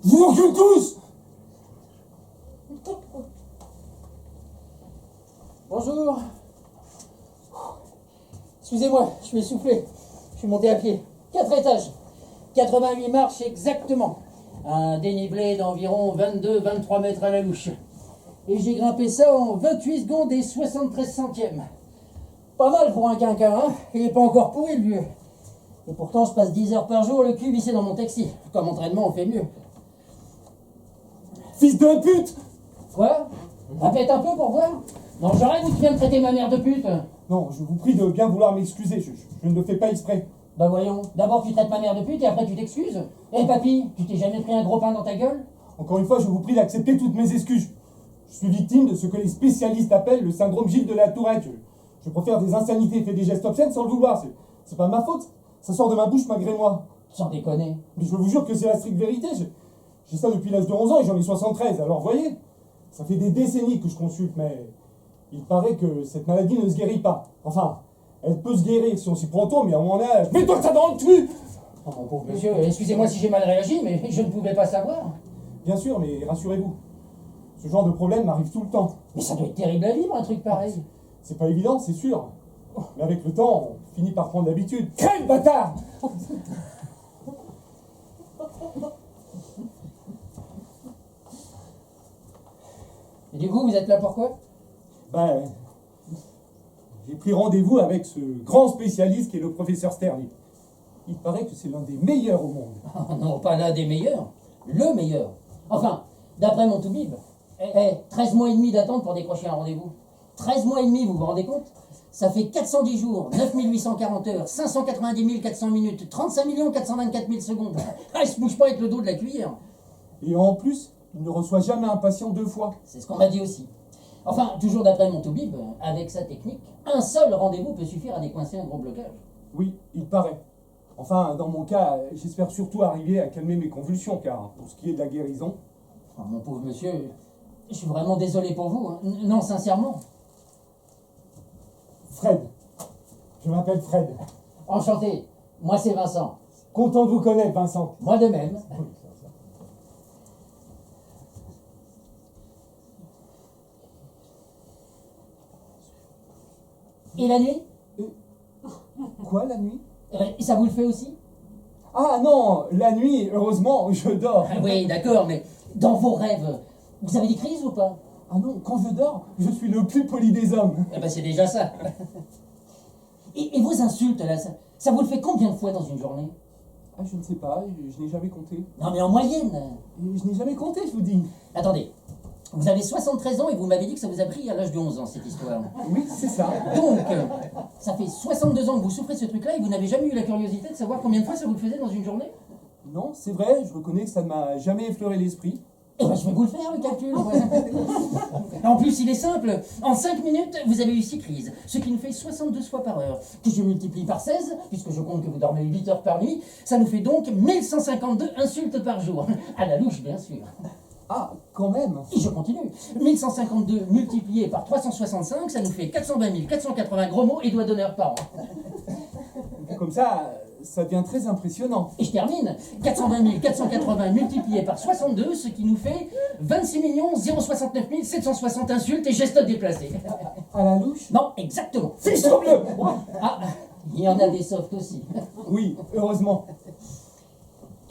Je vous encule tous! Bonjour. Excusez-moi, je suis essoufflé. Je suis monté à pied. 4 étages. 88 marches exactement. Un dénivelé d'environ 22-23 mètres à la louche. Et j'ai grimpé ça en 28 secondes et 73 centièmes. Pas mal pour un quinquin, hein? Il est pas encore pourri, le vieux. Et pourtant, je passe 10 heures par jour le cul vissé dans mon taxi. Comme entraînement, on fait mieux. Fils de pute! Quoi? Répète un peu pour voir. Non, j'arrête ou tu viens de traiter ma mère de pute? Non, je vous prie de bien vouloir m'excuser, je ne le fais pas exprès. Bah voyons, d'abord tu traites ma mère de pute et après tu t'excuses. Eh papy, tu t'es jamais pris un gros pain dans ta gueule? Encore une fois, je vous prie d'accepter toutes mes excuses. Je suis victime de ce que les spécialistes appellent le syndrome Gilles de la Tourette. Je préfère des insanités et fais des gestes obscènes sans le vouloir. C'est pas ma faute. Ça sort de ma bouche malgré moi. Sans déconner. Mais je vous jure que c'est la stricte vérité. J'ai ça depuis l'âge de 11 ans et j'en ai 73. Alors voyez, ça fait des décennies que je consulte, mais il paraît que cette maladie ne se guérit pas. Enfin, elle peut se guérir si on s'y prend tôt, mais à mon âge... Mets-toi ça dans le cul! Oh mon pauvre monsieur, excusez-moi si j'ai mal réagi, mais je ne pouvais pas savoir. Bien sûr, mais rassurez-vous, ce genre de problème m'arrive tout le temps. Mais ça doit être terrible à vivre, un truc pareil. C'est pas évident, c'est sûr. Mais avec le temps, on finit par prendre l'habitude. Quel bâtard! Et du coup, vous êtes là pourquoi? Ben, j'ai pris rendez-vous avec ce grand spécialiste qui est le professeur Sterling. Il paraît que c'est l'un des meilleurs au monde. Oh non, pas l'un des meilleurs, le meilleur. Enfin, d'après mon toubib. 13 mois et demi d'attente pour décrocher un rendez-vous. 13 mois et demi, vous vous rendez compte? Ça fait 410 jours, 9840 heures, 590 400 minutes, 35 424 000 secondes. Ah, il se bouge pas avec le dos de la cuillère. Et en plus, il ne reçoit jamais un patient 2 fois. C'est ce qu'on m'a dit aussi. Enfin, toujours d'après mon toubib, avec sa technique, un seul rendez-vous peut suffire à décoincer un gros blocage. Oui, il paraît. Enfin, dans mon cas, j'espère surtout arriver à calmer mes convulsions, car pour ce qui est de la guérison... Oh, mon pauvre monsieur, je suis vraiment désolé pour vous. Hein. Non, sincèrement. Fred. Je m'appelle Fred. Enchanté. Moi, c'est Vincent. Content de vous connaître, Vincent. Moi de même. Et la nuit? Quoi, la nuit? Ça vous le fait aussi? Ah non, la nuit, heureusement, je dors. Ah oui, d'accord, mais dans vos rêves, vous avez des crises ou pas? Ah non, quand je dors, je suis le plus poli des hommes. Eh ben c'est déjà ça. Et vos insultes, là, ça vous le fait combien de fois dans une journée? Ah, je ne sais pas, je n'ai jamais compté. Non, mais en moyenne. Je n'ai jamais compté, je vous dis. Attendez, vous avez 73 ans et vous m'avez dit que ça vous a pris à l'âge de 11 ans, cette histoire. Oui, c'est ça. Donc, ça fait 62 ans que vous souffrez de ce truc-là et vous n'avez jamais eu la curiosité de savoir combien de fois ça vous le faisait dans une journée? Non, c'est vrai, je reconnais que ça ne m'a jamais effleuré l'esprit. Eh ben, je vais vous le faire, le calcul. En plus, il est simple. En 5 minutes, vous avez eu 6 crises, ce qui nous fait 62 fois par heure. Que je multiplie par 16, puisque je compte que vous dormez 8 heures par nuit, ça nous fait donc 1152 insultes par jour. À la louche, bien sûr. Ah, quand même. Et je continue. 1152 multiplié par 365, ça nous fait 420 480 gros mots et doigts d'honneur par an. Comme ça devient très impressionnant. Et je termine. 420 480 multiplié par 62, ce qui nous fait 26 069 760 insultes et gestes déplacés. À la louche? Non, exactement. Fiche-le! Ah, il y en a des softs aussi. Oui, heureusement.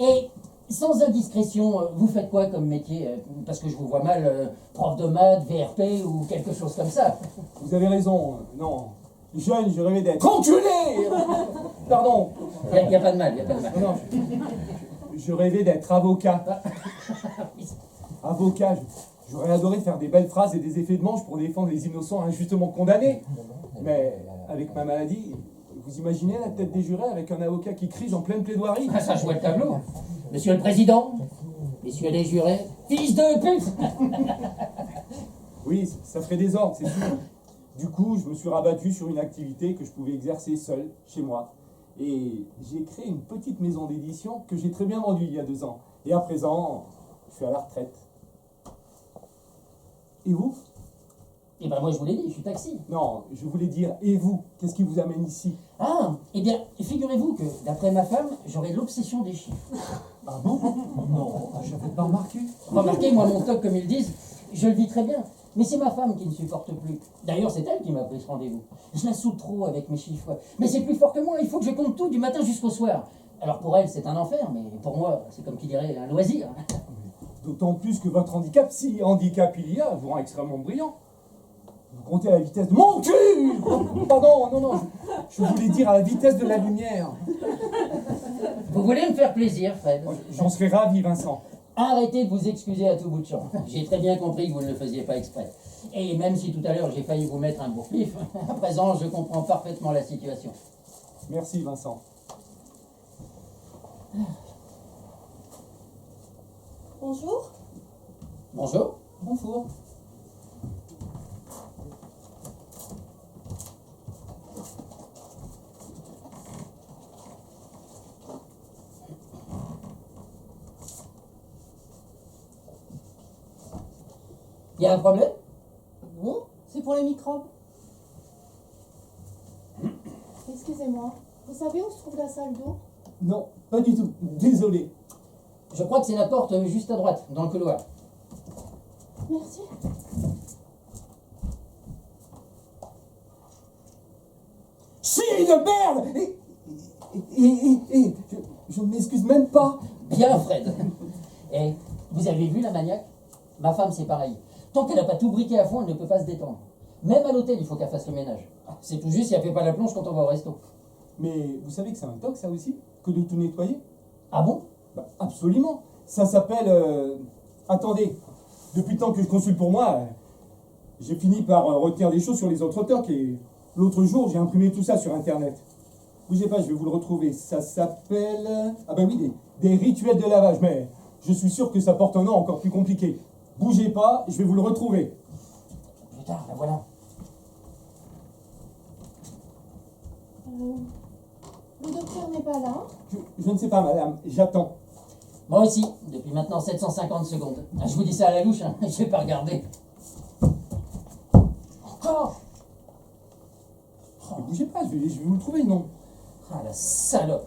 Et sans indiscrétion, vous faites quoi comme métier? Parce que je vous vois mal, prof de maths, VRP ou quelque chose comme ça. Vous avez raison, non. Jeune, je rêvais d'être enculé! Pardon. Il n'y a pas de mal, il n'y a pas de mal. Non, je rêvais d'être avocat. Avocat, j'aurais adoré faire des belles phrases et des effets de manche pour défendre les innocents injustement condamnés. Mais avec ma maladie, vous imaginez la tête des jurés avec un avocat qui crie en pleine plaidoirie? Ah, ça jouait le tableau. Monsieur le Président, messieurs les jurés, fils de pute. Oui, ça ferait des ordres, c'est sûr. Du coup, je me suis rabattu sur une activité que je pouvais exercer seul, chez moi. Et j'ai créé une petite maison d'édition que j'ai très bien vendue il y a 2 ans. Et à présent, je suis à la retraite. Et vous? Eh ben moi je vous l'ai dit, je suis taxi. Non, je voulais dire, et vous? Qu'est-ce qui vous amène ici? Ah, eh bien, figurez-vous que, d'après ma femme, j'aurais l'obsession des chiffres. Ah bon? Non, J'avais pas remarqué. Remarquez, moi, mon toc, comme ils disent, je le vis très bien. Mais c'est ma femme qui ne supporte plus. D'ailleurs, c'est elle qui m'a pris ce rendez-vous. Je la saoule trop avec mes chiffres. Mais c'est plus fort que moi, il faut que je compte tout du matin jusqu'au soir. Alors pour elle, c'est un enfer, mais pour moi, c'est comme qui dirait un loisir. D'autant plus que votre handicap, si handicap il y a, vous rend extrêmement brillant. Vous comptez à la vitesse de... Mon cul! Pardon, non, je voulais dire à la vitesse de la lumière. Vous voulez me faire plaisir, Fred? J'en serais ravi, Vincent. Arrêtez de vous excuser à tout bout de champ. J'ai très bien compris que vous ne le faisiez pas exprès. Et même si tout à l'heure j'ai failli vous mettre un bourre-pif, à présent je comprends parfaitement la situation. Merci, Vincent. Bonjour. Bonjour. Bonjour. Il y a un problème? Non, c'est pour les microbes. Excusez-moi, vous savez où se trouve la salle d'eau? Non, pas du tout. Désolé. Je crois que c'est la porte juste à droite, dans le couloir. Merci. Chier de merde! Je ne m'excuse même pas. Bien, Fred. Et vous avez vu la maniaque? Ma femme, c'est pareil. Tant qu'elle n'a pas tout briqué à fond, elle ne peut pas se détendre. Même à l'hôtel, il faut qu'elle fasse le ménage. C'est tout juste si elle fait pas la plonge quand on va au resto. Mais vous savez que c'est un toc, ça aussi? Que de tout nettoyer? Ah bon? Bah, absolument. Ça s'appelle... Attendez. Depuis le temps que je consulte pour moi, j'ai fini par retenir des choses sur les autres tocs et l'autre jour, j'ai imprimé tout ça sur Internet. Bougez pas, je vais vous le retrouver. Ça s'appelle... Ah bah oui, des rituels de lavage, mais je suis sûr que ça porte un nom encore plus compliqué. Bougez pas, je vais vous le retrouver. Plus tard, la voilà. Le docteur n'est pas là. Je ne sais pas, madame, j'attends. Moi aussi, depuis maintenant 750 secondes. Ah, je vous dis ça à la louche, hein. Je vais pas regarder. Encore? Mais bougez pas, je vais vous le trouver, non? Ah, la salope.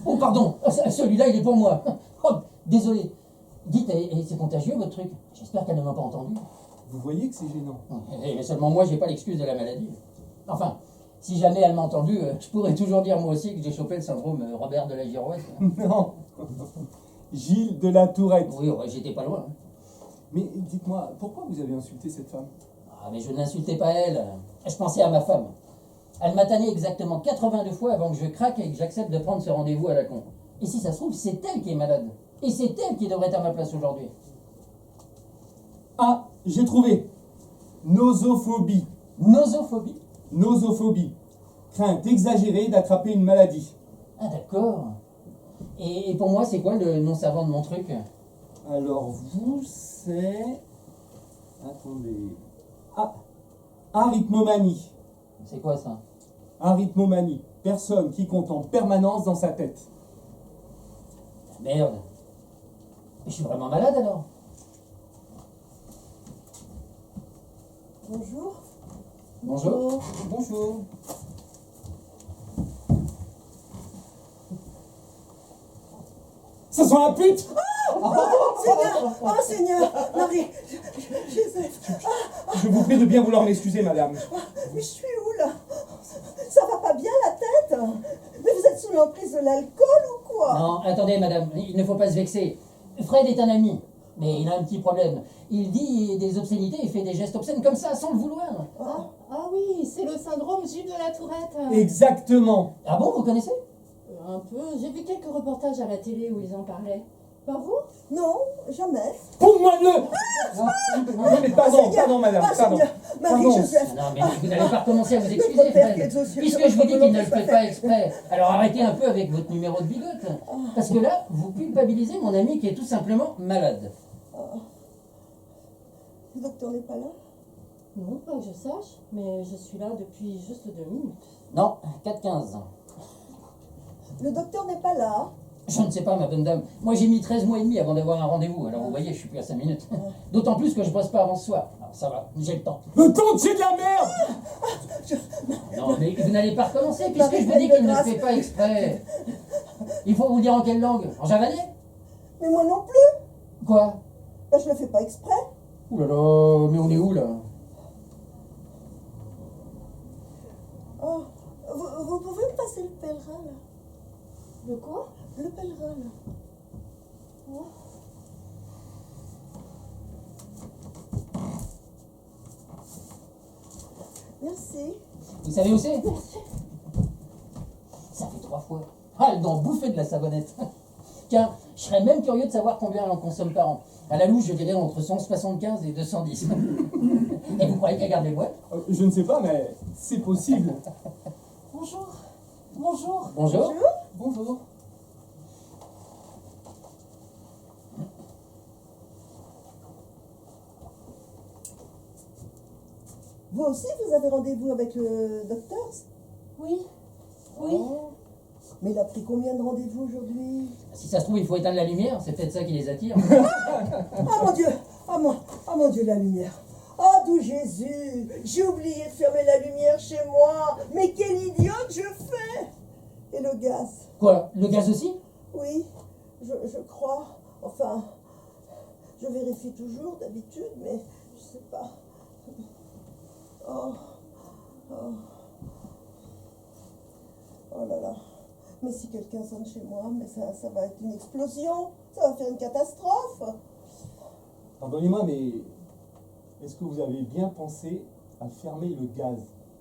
Oh, pardon, celui-là, il est pour moi. Oh, désolé. Dites, et c'est contagieux, votre truc? J'espère qu'elle ne m'a pas entendu. Vous voyez que c'est gênant. Et seulement moi, j'ai pas l'excuse de la maladie. Enfin, si jamais elle m'a entendu, je pourrais toujours dire moi aussi que j'ai chopé le syndrome Robert de la Girouette. Non. Gilles de la Tourette. Oui, ouais, j'étais pas loin. Mais dites-moi, pourquoi vous avez insulté cette femme? Ah, mais je n'insultais pas elle. Je pensais à ma femme. Elle m'a tanné exactement 82 fois avant que je craque et que j'accepte de prendre ce rendez-vous à la con. Et si ça se trouve, c'est elle qui est malade. Et c'est elle qui devrait être à ma place aujourd'hui. Ah, j'ai trouvé. Nosophobie. Nosophobie? Nosophobie. Crainte exagérée d'attraper une maladie. Ah, d'accord. Et pour moi, c'est quoi le nom savant de mon truc? Alors vous, c'est... Attendez... Ah, arythmomanie. C'est quoi ça? Arythmomanie. Personne qui compte en permanence dans sa tête. Merde. Mais je suis vraiment malade alors? Bonjour. Bonjour. Bonjour. Ça sent la pute! Seigneur, oh Seigneur, Marie, Joseph, Je vous prie de bien vouloir m'excuser, madame. mais je suis où là? Ça va pas bien la tête? Mais vous êtes sous l'emprise de l'alcool ou quoi? Non, attendez madame, il ne faut pas se vexer. Fred est un ami, mais il a un petit problème. Il dit des obscénités et fait des gestes obscènes comme ça, sans le vouloir. Ah oui, c'est le syndrome Gilles de la Tourette. Exactement. Ah bon, vous connaissez? Un peu. J'ai vu quelques reportages à la télé où ils en parlaient. Pas vous? Non, jamais. Pompe-moi-le! Non, mais pardon, madame, pardon. Seigneur, Marie, Pardon. Joseph. Non, mais vous n'allez pas recommencer à vous excuser, Votre père Fred. qui est aux cieux, Puisque votre je vous dis qu'il ne le volonté fait soit pas faite. exprès, alors arrêtez un peu avec votre numéro de bigote. Parce que là, vous culpabilisez mon ami qui est tout simplement malade. Le docteur n'est pas là? Non, pas que je sache, mais je suis là depuis juste 2 minutes. Non, 4-15. Le docteur n'est pas là? Je ne sais pas, ma bonne dame. Moi, j'ai mis 13 mois et demi avant d'avoir un rendez-vous. Alors, vous voyez, je suis plus à 5 minutes. D'autant plus que je bosse pas avant ce soir. Alors, ça va, j'ai le temps. Le temps, c'est de la merde! Non, mais vous n'allez pas recommencer, puisque je vous dis qu'il ne le fait pas exprès. Il faut vous dire en quelle langue? En javanais? Mais moi non plus. Quoi? Ben, je le fais pas exprès. Ouh là là, mais on est où là? Oh, vous pouvez me passer le pèlerin, là? De quoi? Le pèlerin, là. Oh. Merci. Vous savez où c'est? Ça fait 3 fois. Ah, elle doit en bouffer de la savonnette. Tiens, je serais même curieux de savoir combien elle en consomme par an. À la louche, je dirais entre 175 et 210. Et vous croyez qu'elle garde les boîtes? Je ne sais pas, mais c'est possible. Bonjour. Bonjour. Bonjour. Bonjour. Vous aussi, vous avez rendez-vous avec le docteur? Oui. Oui. Oh. Mais il a pris combien de rendez-vous aujourd'hui? Si ça se trouve, il faut éteindre la lumière, c'est peut-être ça qui les attire. Oh mon Dieu! Oh mon Dieu, la lumière! Oh, d'où Jésus! J'ai oublié de fermer la lumière chez moi! Mais quelle idiote je fais! Et le gaz? Quoi? Le gaz aussi? Oui, je crois. Enfin, je vérifie toujours d'habitude, mais je sais pas. Oh, oh, oh là là. Mais si quelqu'un sonne chez moi, mais ça va être une explosion. Ça va faire une catastrophe. Pardonnez-moi, mais est-ce que vous avez bien pensé à fermer le gaz?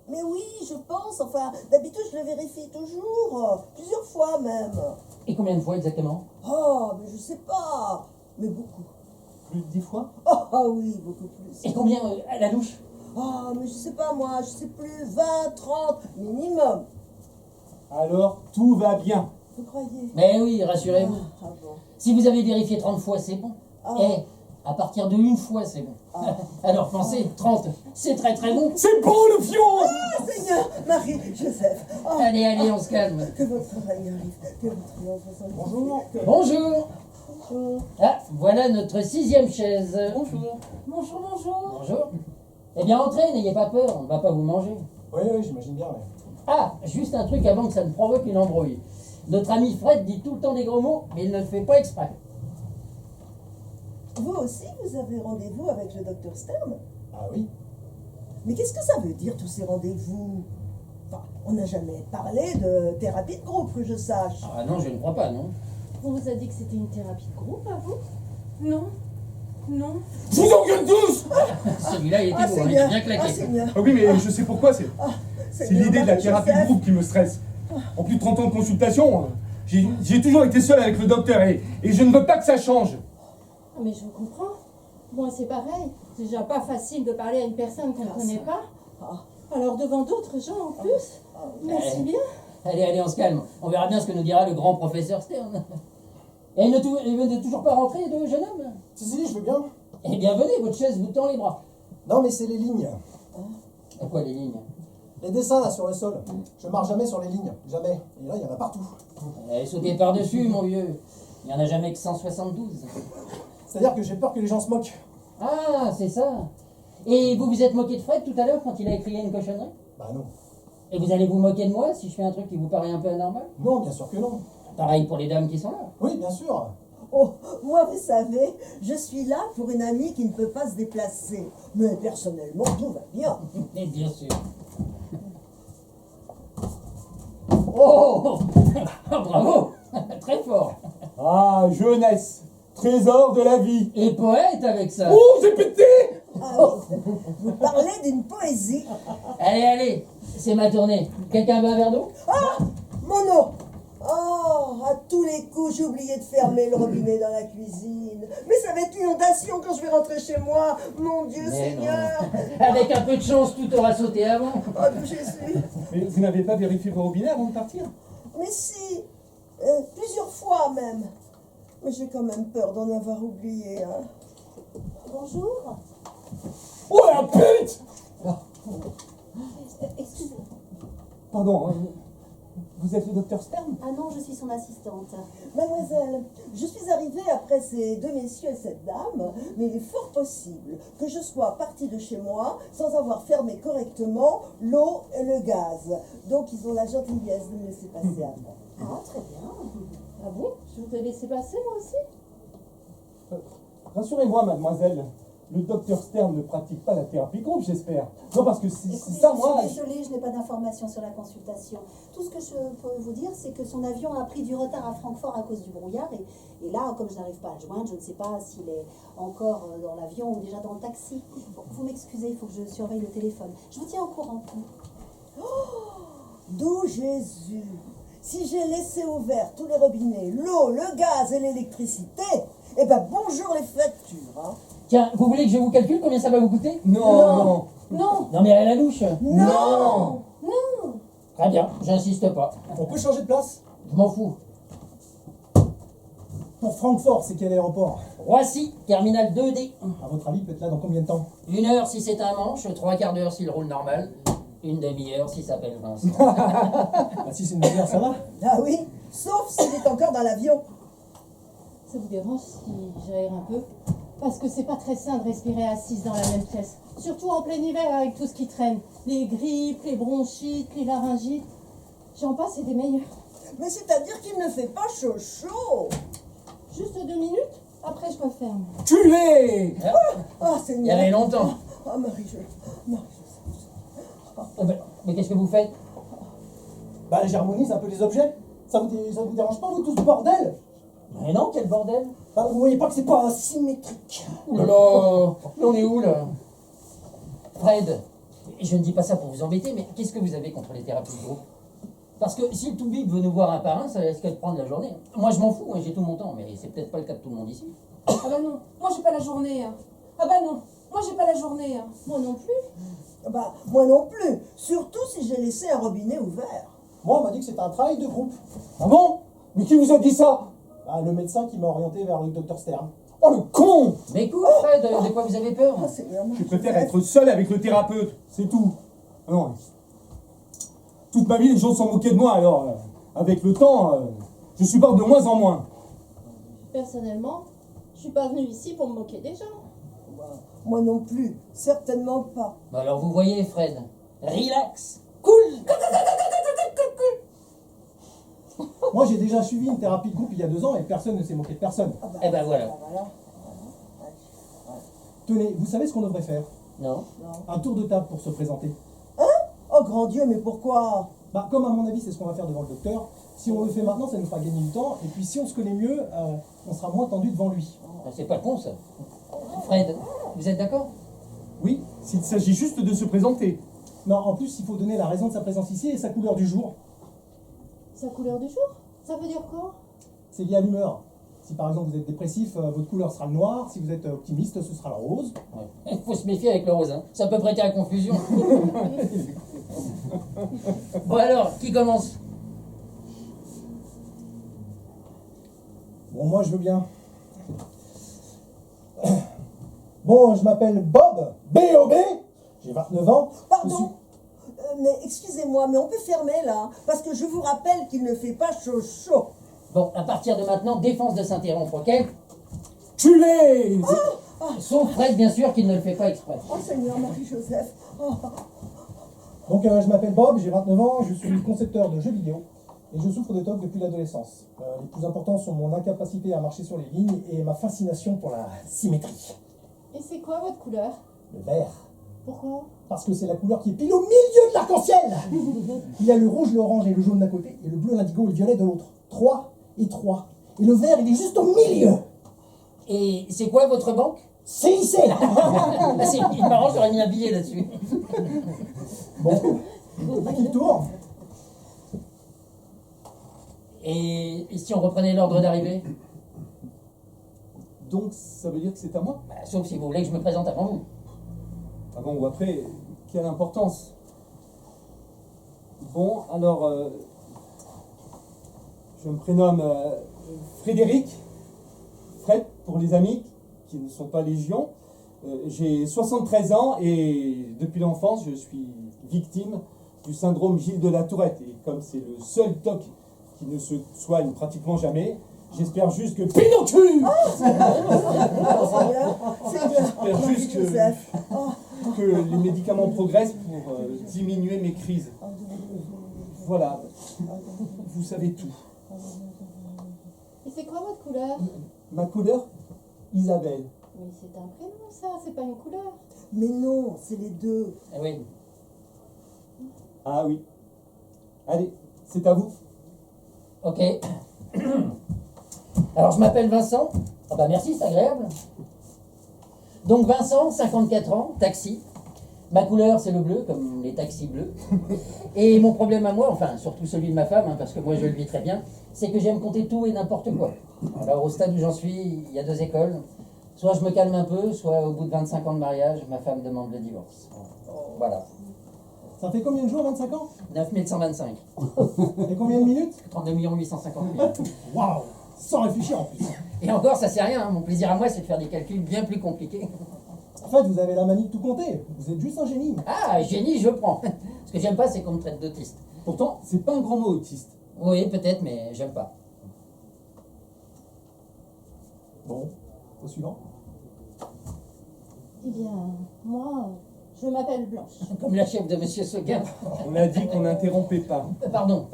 Mais oui, je pense. Enfin, d'habitude, je le vérifie toujours. Plusieurs fois même. Et combien de fois exactement? Oh, mais je sais pas. Mais beaucoup. Plus de 10 fois? Oh oui, beaucoup plus. Et combien à la louche? Oh, mais je sais pas moi, je sais plus. 20, 30 minimum. Alors, tout va bien. Vous croyez? Mais oui, rassurez-vous. Ah bon. Si vous avez vérifié 30 fois, c'est bon. Ah. Et à partir de 1 fois, c'est bon. Ah. Alors pensez, 30, c'est très très bon. C'est bon le fion! Ah, Seigneur, Marie, Joseph. Oh, Allez, allez, on se calme. que votre règne arrive, que votre triomphe soit. Bonjour. Bonjour. Bonjour. Ah, voilà notre 6e chaise. Bonjour. Bonjour, bonjour. Bonjour. Eh bien, entrez, n'ayez pas peur, on ne va pas vous manger. Oui, j'imagine bien. Ouais. Ah, juste un truc avant que ça ne provoque une embrouille. Notre ami Fred dit tout le temps des gros mots, mais il ne le fait pas exprès. Vous aussi, vous avez rendez-vous avec le docteur Stern? Ah oui? Mais qu'est-ce que ça veut dire, tous ces rendez-vous? Enfin, on n'a jamais parlé de thérapie de groupe, que je sache. Ah non, je ne crois pas, non. On vous a dit que c'était une thérapie de groupe, à vous? Non. Non. Je vous engueule tous! Celui-là, il était Ah, beau, hein, il a Seigneur, bien ah, claqué. Seigneur. Ah oui, mais je sais pourquoi. C'est Seigneur, l'idée de la Marie, thérapie de Joseph. groupe qui me stresse. En plus de 30 ans de consultation, j'ai toujours été seul avec le docteur et je ne veux pas que ça change. Ah, mais je vous comprends. Moi, c'est pareil. C'est déjà pas facile de parler à une personne qu'on ne connaît pas. Ah. Alors, devant d'autres gens en plus. Merci bien. Allez, allez, on se calme. On verra bien ce que nous dira le grand professeur Stern. Et il ne toujours pas rentré, le jeune homme? Si, je veux bien. Eh bien, venez, votre chaise vous tend les bras. Non, mais c'est les lignes. À quoi les lignes? Les dessins, là, sur le sol. Je marche jamais sur les lignes. Jamais. Et là, il y en a partout. Allez, sautez par-dessus, mon vieux. Il n'y en a jamais que 172. C'est-à-dire que j'ai peur que les gens se moquent. Ah, c'est ça. Et vous vous êtes moqué de Fred tout à l'heure quand il a crié une cochonnerie? Bah non. Et vous allez vous moquer de moi si je fais un truc qui vous paraît un peu anormal? Non, bien sûr que non. Pareil pour les dames qui sont là. Oui, bien sûr. Oh, moi, vous savez, je suis là pour une amie qui ne peut pas se déplacer. Mais personnellement, tout va bien. Et bien sûr. Oh bravo. Très fort. Ah, jeunesse, trésor de la vie. Et poète avec ça. Oh, j'ai pété! Ah oui, vous parlez d'une poésie. Allez, allez, c'est ma tournée. Quelqu'un veut un verre d'eau? Ah, mon eau. Oh, à tous les coups, j'ai oublié de fermer le robinet dans la cuisine. Mais ça va être inondation quand je vais rentrer chez moi. Mon Dieu Mais Seigneur. non. Avec un peu de chance, tout aura sauté avant. Oh, d'où Jésus. Mais vous n'avez pas vérifié vos robinets avant de partir? Mais si, plusieurs fois même. Mais j'ai quand même peur d'en avoir oublié. Hein. Bonjour. Oh la pute! Excusez. Pardon, vous êtes le docteur Stern? Ah non, je suis son assistante. Mademoiselle, je suis arrivée après ces deux messieurs et cette dame, mais il est fort possible que je sois partie de chez moi sans avoir fermé correctement l'eau et le gaz. Donc ils ont la gentillesse de me laisser passer avant. Ah, très bien. Ah bon? Je vous ai laissé passer, moi aussi? Rassurez-moi, mademoiselle, le docteur Stern ne pratique pas la thérapie groupe, j'espère. Non, parce que c'est Écoutez, ça, je moi... suis désolée, je n'ai pas d'informations sur la consultation. Tout ce que je peux vous dire, c'est que son avion a pris du retard à Francfort à cause du brouillard. Et là, comme je n'arrive pas à le joindre, je ne sais pas s'il est encore dans l'avion ou déjà dans le taxi. Bon, vous m'excusez, il faut que je surveille le téléphone. Je vous tiens au courant. D'où Jésus. Si j'ai laissé ouverts tous les robinets, l'eau, le gaz et l'électricité, eh ben bonjour les factures. Hein. Tiens, vous voulez que je vous calcule combien ça va vous coûter? Non. Non, Non mais à la louche. Non. Très bien, j'insiste pas. On peut changer de place? Je m'en fous. Pour Francfort, c'est quel aéroport? Roissy, terminal 2D. À votre avis, peut être là dans combien de temps? 1 heure si c'est un manche, 3/4 d'heure s'il roule normal, 1/2 s'il s'appelle Vincent. Bah, si c'est une demi-heure, ça va? Ah oui, sauf s'il est encore dans l'avion. ça vous dérange si j'aère un peu? Parce que c'est pas très sain de respirer assise dans la même pièce. Surtout en plein hiver avec tout ce qui traîne. Les grippes, les bronchites, les laryngites. J'en passe et des meilleurs. Mais c'est-à-dire qu'il ne fait pas chaud. Juste 2 minutes, après je referme. Tuez! Ah, Il y Seigneur. avait longtemps. Ah, Marie-Jo. Oh, mais qu'est-ce que vous faites? Bah, j'harmonise un peu les objets. Ça vous dérange pas, vous, tout ce bordel? Mais non, quel bordel! Bah, vous voyez pas que c'est pas symétrique? Ouh là là! On est où là? Fred, je ne dis pas ça pour vous embêter, mais qu'est-ce que vous avez contre les thérapies de groupe? Parce que si le tout big veut nous voir un par un, ça risque de prendre la journée. Moi je m'en fous, j'ai tout mon temps, mais c'est peut-être pas le cas de tout le monde ici. Ah bah non, moi j'ai pas la journée. Hein. Ah bah non, moi j'ai pas la journée. Hein. Moi non plus. Bah, moi non plus. Surtout si j'ai laissé un robinet ouvert. Moi, on m'a dit que c'était un travail de groupe. Ah bon? Mais qui vous a dit ça? Bah, le médecin qui m'a orienté vers le docteur Stern. Oh, le con! Mais écoute Fred, de quoi vous avez peur? Ah, Seigneur, Je préfère être seul avec le thérapeute, c'est tout. Ah non. Toute ma vie, les gens se sont moqués de moi, alors avec le temps, je supporte de moins en moins. Personnellement, je suis pas venue ici pour me moquer des gens. Bah, moi non plus. Certainement pas. Bah alors vous voyez Fred, relax, cool. Moi, j'ai déjà suivi une thérapie de groupe il y a 2 ans et personne ne s'est moqué de personne. Ah bah, Eh ben voilà. ah, voilà. Tenez, vous savez ce qu'on devrait faire? Non? Un tour de table pour se présenter. Oh grand Dieu, mais pourquoi? Bah, comme à mon avis, c'est ce qu'on va faire devant le docteur. Si on le fait maintenant, ça nous fera gagner du temps. Et puis, si on se connaît mieux, on sera moins tendu devant lui. Bah, c'est pas con ça. Fred, vous êtes d'accord? Oui, s'il s'agit juste de se présenter. Non, en plus, il faut donner la raison de sa présence ici et sa couleur du jour. Sa couleur du jour? Ça veut dire quoi? C'est lié à l'humeur. Si par exemple vous êtes dépressif, votre couleur sera le noir. Si vous êtes optimiste, ce sera le rose. Il faut se méfier avec le rose, hein. Ça peut prêter à confusion. Bon alors, qui commence? Bon, moi je veux bien. Bon, je m'appelle Bob, B-O-B, j'ai 29 ans. Pardon. Mais excusez-moi, mais on peut fermer là. Parce que je vous rappelle qu'il ne fait pas chaud. Bon, à partir de maintenant, défense de s'interrompre, ok? Tuez! Sauf Fred, bien sûr, qu'il ne le fait pas exprès. Oh Seigneur, Marie-Joseph. Oh. Donc je m'appelle Bob, j'ai 29 ans, je suis concepteur de jeux vidéo et je souffre de TOC depuis l'adolescence. Les plus importants sont mon incapacité à marcher sur les lignes et ma fascination pour la symétrie. Et c'est quoi votre couleur? Le vert. Pourquoi? Parce que c'est la couleur qui est pile au milieu de l'arc-en-ciel. Il y a le rouge, l'orange et le jaune d'un côté et le bleu, l'indigo et le violet de l'autre. 3 et 3. Et le vert, il est juste au milieu. Et c'est quoi votre banque? CIC. Ah, c'est marrant, j'aurais mis un billet là-dessus. Bon, à qui le tour? Et si on reprenait l'ordre d'arrivée? Donc ça veut dire que c'est à moi? Bah, sauf si vous voulez que je me présente avant vous. Avant ou après, quelle importance? Bon, alors, je me prénomme Frédéric, Fred pour les amis qui ne sont pas légion. J'ai 73 ans et depuis l'enfance, je suis victime du syndrome Gilles de la Tourette. Et comme c'est le seul TOC qui ne se soigne pratiquement jamais, j'espère juste que Pinocchio Seigneur, juste que- Marie-Joseph. que les médicaments progressent pour diminuer mes crises. Voilà, vous savez tout. Et c'est quoi votre couleur? Ma couleur? Isabelle. Mais c'est un prénom, ça, c'est pas une couleur. Mais non, c'est les deux. Eh oui. Ah oui. Allez, c'est à vous. Ok. Alors, je m'appelle Vincent. Ah bah merci, c'est agréable. Donc Vincent, 54 ans, taxi. Ma couleur, c'est le bleu, comme les taxis bleus. Et mon problème à moi, enfin, surtout celui de ma femme, hein, parce que moi je le vis très bien, c'est que j'aime compter tout et n'importe quoi. Alors, au stade où j'en suis, il y a deux écoles. Soit je me calme un peu, soit au bout de 25 ans de mariage, ma femme demande le divorce. Voilà. Ça fait combien de jours, 25 ans? 9125. Et combien de minutes? 32 850 000. Waouh! Sans réfléchir en plus. Et encore, ça c'est rien. Hein. Mon plaisir à moi, c'est de faire des calculs bien plus compliqués. En fait, vous avez la manie de tout compter. Vous êtes juste un génie. Ah, génie, je prends. Ce que j'aime pas, c'est qu'on me traite d'autiste. Pourtant, c'est pas un grand mot, autiste. Oui, peut-être, mais j'aime pas. Bon, au suivant. Eh bien, moi, je m'appelle Blanche. Comme la chef de Monsieur Seguin. On a dit qu'on n'interrompait pas. Pardon.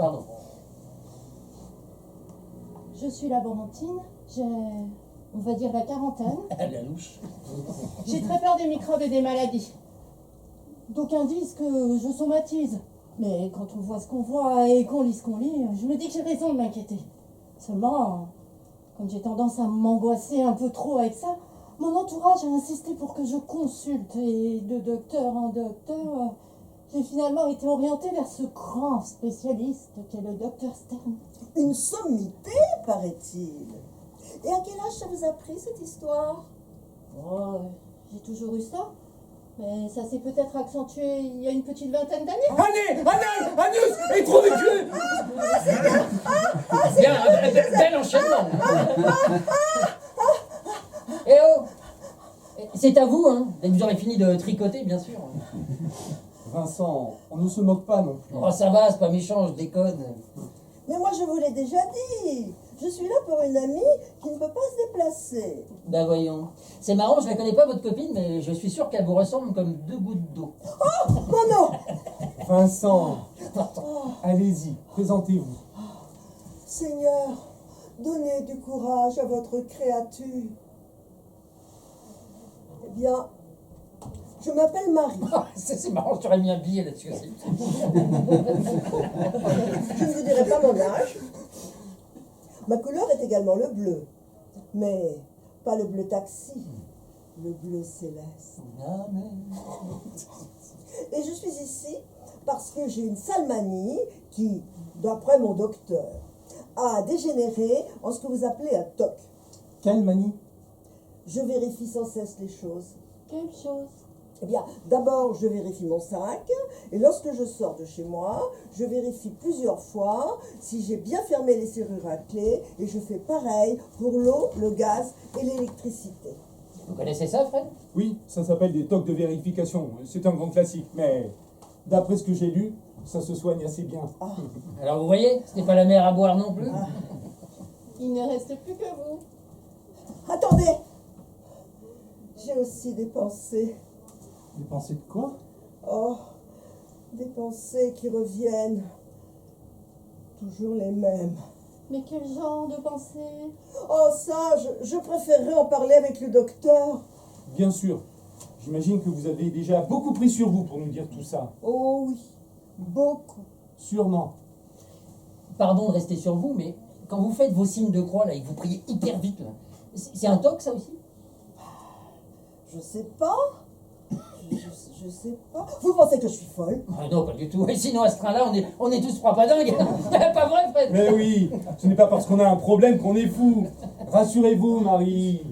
Je suis laborantine, j'ai, on va dire, la quarantaine. La louche. J'ai très peur des microbes et des maladies. D'aucuns disent que je somatise. Mais quand on voit ce qu'on voit et qu'on lit ce qu'on lit, je me dis que j'ai raison de m'inquiéter. Seulement, comme j'ai tendance à m'angoisser un peu trop avec ça, mon entourage a insisté pour que je consulte. Et de docteur en docteur, j'ai finalement été orientée vers ce grand spécialiste qu'est le docteur Stern. Une sommité, paraît-il. Et à quel âge ça vous a pris, cette histoire? Oh, j'ai toujours eu ça. Mais ça s'est peut-être accentué il y a une petite vingtaine d'années. Agnès est trop vécu. Bien, bel enchaînement. Eh oh, c'est à vous, hein. Dès que vous aurez fini de tricoter, bien sûr. Vincent, on ne se moque pas non plus. Oh, ça va, c'est pas méchant, je déconne. Mais moi, je vous l'ai déjà dit. Je suis là pour une amie qui ne peut pas se déplacer. Bah voyons. C'est marrant, je la connais pas, votre copine, mais je suis sûr qu'elle vous ressemble comme deux gouttes d'eau. Oh non! Vincent, allez-y, présentez-vous. Seigneur, donnez du courage à votre créature. Eh bien, je m'appelle Marie. C'est marrant, j'aurais mis un billet là-dessus aussi. Je ne vous dirai pas mon âge. Ma couleur est également le bleu. Mais pas le bleu taxi, le bleu céleste. Et je suis ici parce que j'ai une sale manie qui, d'après mon docteur, a dégénéré en ce que vous appelez un TOC. Quelle manie? Je vérifie sans cesse les choses. Quelle chose? Eh bien, d'abord, je vérifie mon sac, et lorsque je sors de chez moi, je vérifie plusieurs fois si j'ai bien fermé les serrures à clé, et je fais pareil pour l'eau, le gaz et l'électricité. Vous connaissez ça, Fred? Oui, ça s'appelle des tocs de vérification. C'est un grand classique, mais d'après ce que j'ai lu, ça se soigne assez bien. Alors vous voyez, c'était pas la mer à boire non plus. Il ne reste plus que vous. Attendez! J'ai aussi des pensées. Des pensées de quoi? Oh, des pensées qui reviennent. Toujours les mêmes. Mais quel genre de pensée? Oh ça, je préférerais en parler avec le docteur. Bien sûr. J'imagine que vous avez déjà beaucoup pris sur vous pour nous dire tout ça. Oh oui, beaucoup. Sûrement. Pardon de rester sur vous, mais quand vous faites vos signes de croix là et que vous priez hyper vite, là, c'est un toc ça aussi? Je sais pas. Je sais pas. Vous pensez que je suis folle? Ah non, pas du tout. Et sinon à ce train-là, on est tous trois pas dingues. Pas vrai, Fred? Mais oui, ce n'est pas parce qu'on a un problème qu'on est fou. Rassurez-vous, Marie.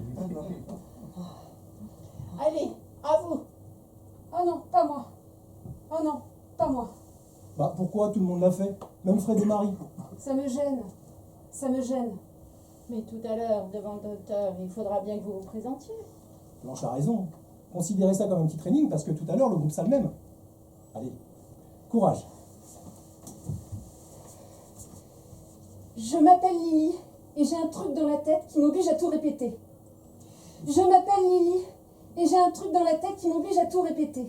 Allez, à vous. Oh non, pas moi. Oh non, pas moi. Bah pourquoi tout le monde l'a fait? Même Fred et Marie. Ça me gêne. Ça me gêne. Mais tout à l'heure, devant le docteur, il faudra bien que vous vous présentiez. Blanche a raison. Considérez ça comme un petit training parce que tout à l'heure, le groupe sera le même. Allez, courage. Je m'appelle Lily et j'ai un truc dans la tête qui m'oblige à tout répéter. Je m'appelle Lily et j'ai un truc dans la tête qui m'oblige à tout répéter.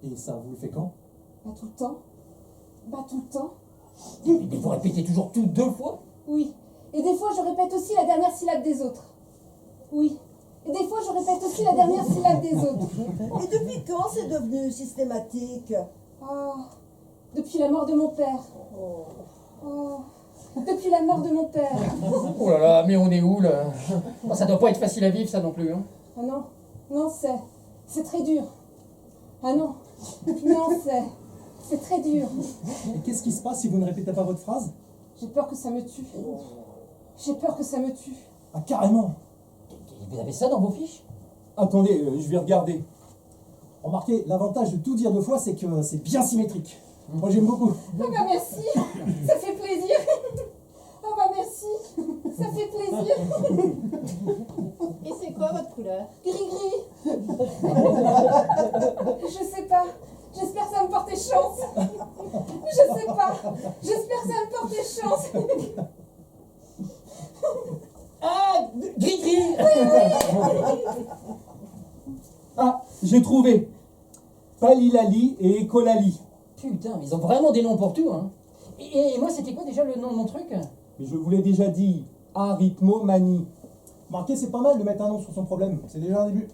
Et ça vous le fait quand? Bah tout le temps. Bah tout le temps. Mais vous répétez toujours tout deux fois? Oui. Et des fois je répète aussi la dernière syllabe des autres. Oui. Et des fois, je répète aussi la dernière syllabe des autres. Et depuis quand c'est devenu systématique? Oh, depuis la mort de mon père. Oh, depuis la mort de mon père. Oh là là, mais on est où là? Oh, ça doit pas être facile à vivre ça non plus. Hein. Ah non, non, c'est très dur. Ah non, non, c'est très dur. Et qu'est-ce qui se passe si vous ne répétez pas votre phrase? J'ai peur que ça me tue. J'ai peur que ça me tue. Ah, carrément. Vous avez ça dans vos fiches? Attendez, je vais regarder. Remarquez, l'avantage de tout dire deux fois, c'est que c'est bien symétrique. Moi, j'aime beaucoup. Ah bah merci, ça fait plaisir. Ah bah merci, ça fait plaisir. Et c'est quoi votre couleur? Gris-gris. Je sais pas. J'espère que ça va me porter chance. Je sais pas. J'espère que ça va me porter chance. Ah, gris-gris. Ah, j'ai trouvé. Palilali et Ecolali. Putain, mais ils ont vraiment des noms pour tout. Hein. Et moi, c'était quoi déjà le nom de mon truc? Mais je vous l'ai déjà dit, arythmomanie. Remarquez, c'est pas mal de mettre un nom sur son problème. C'est déjà un début.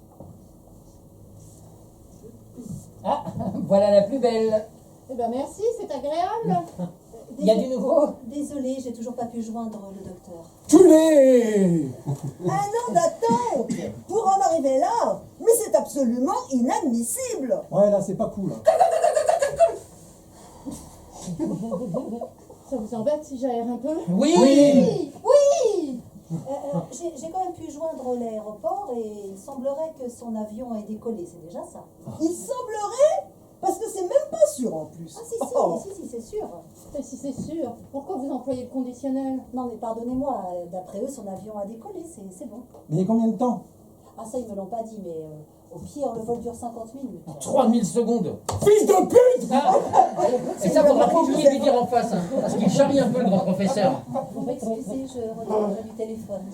Ah, voilà la plus belle. Eh ben merci, c'est agréable. Il y a du nouveau? Désolée, j'ai toujours pas pu joindre le docteur. Culé! Un an d'attente pour en arriver là. Mais c'est absolument inadmissible. Ouais, là, c'est pas cool. Ça vous embête si j'aère un peu? Oui. Oui, oui. J'ai quand même pu joindre l'aéroport et il semblerait que son avion ait décollé, c'est déjà ça. Il semblerait, parce que c'est même pas sûr en plus. Ah si, Oh. si, c'est sûr. Et si c'est sûr, pourquoi vous employez le conditionnel? Non mais pardonnez-moi, d'après eux, son avion a décollé, c'est bon. Mais il y a combien de temps? Ah ça, ils me l'ont pas dit, mais au pire, le vol dure 50 minutes. 3000 secondes. Fils de pute! Ah. Et ça, faudra pas oublier de lui dire en face. Hein, parce qu'il charrie un peu le grand professeur. Vous m'excusez, je retournerai du téléphone.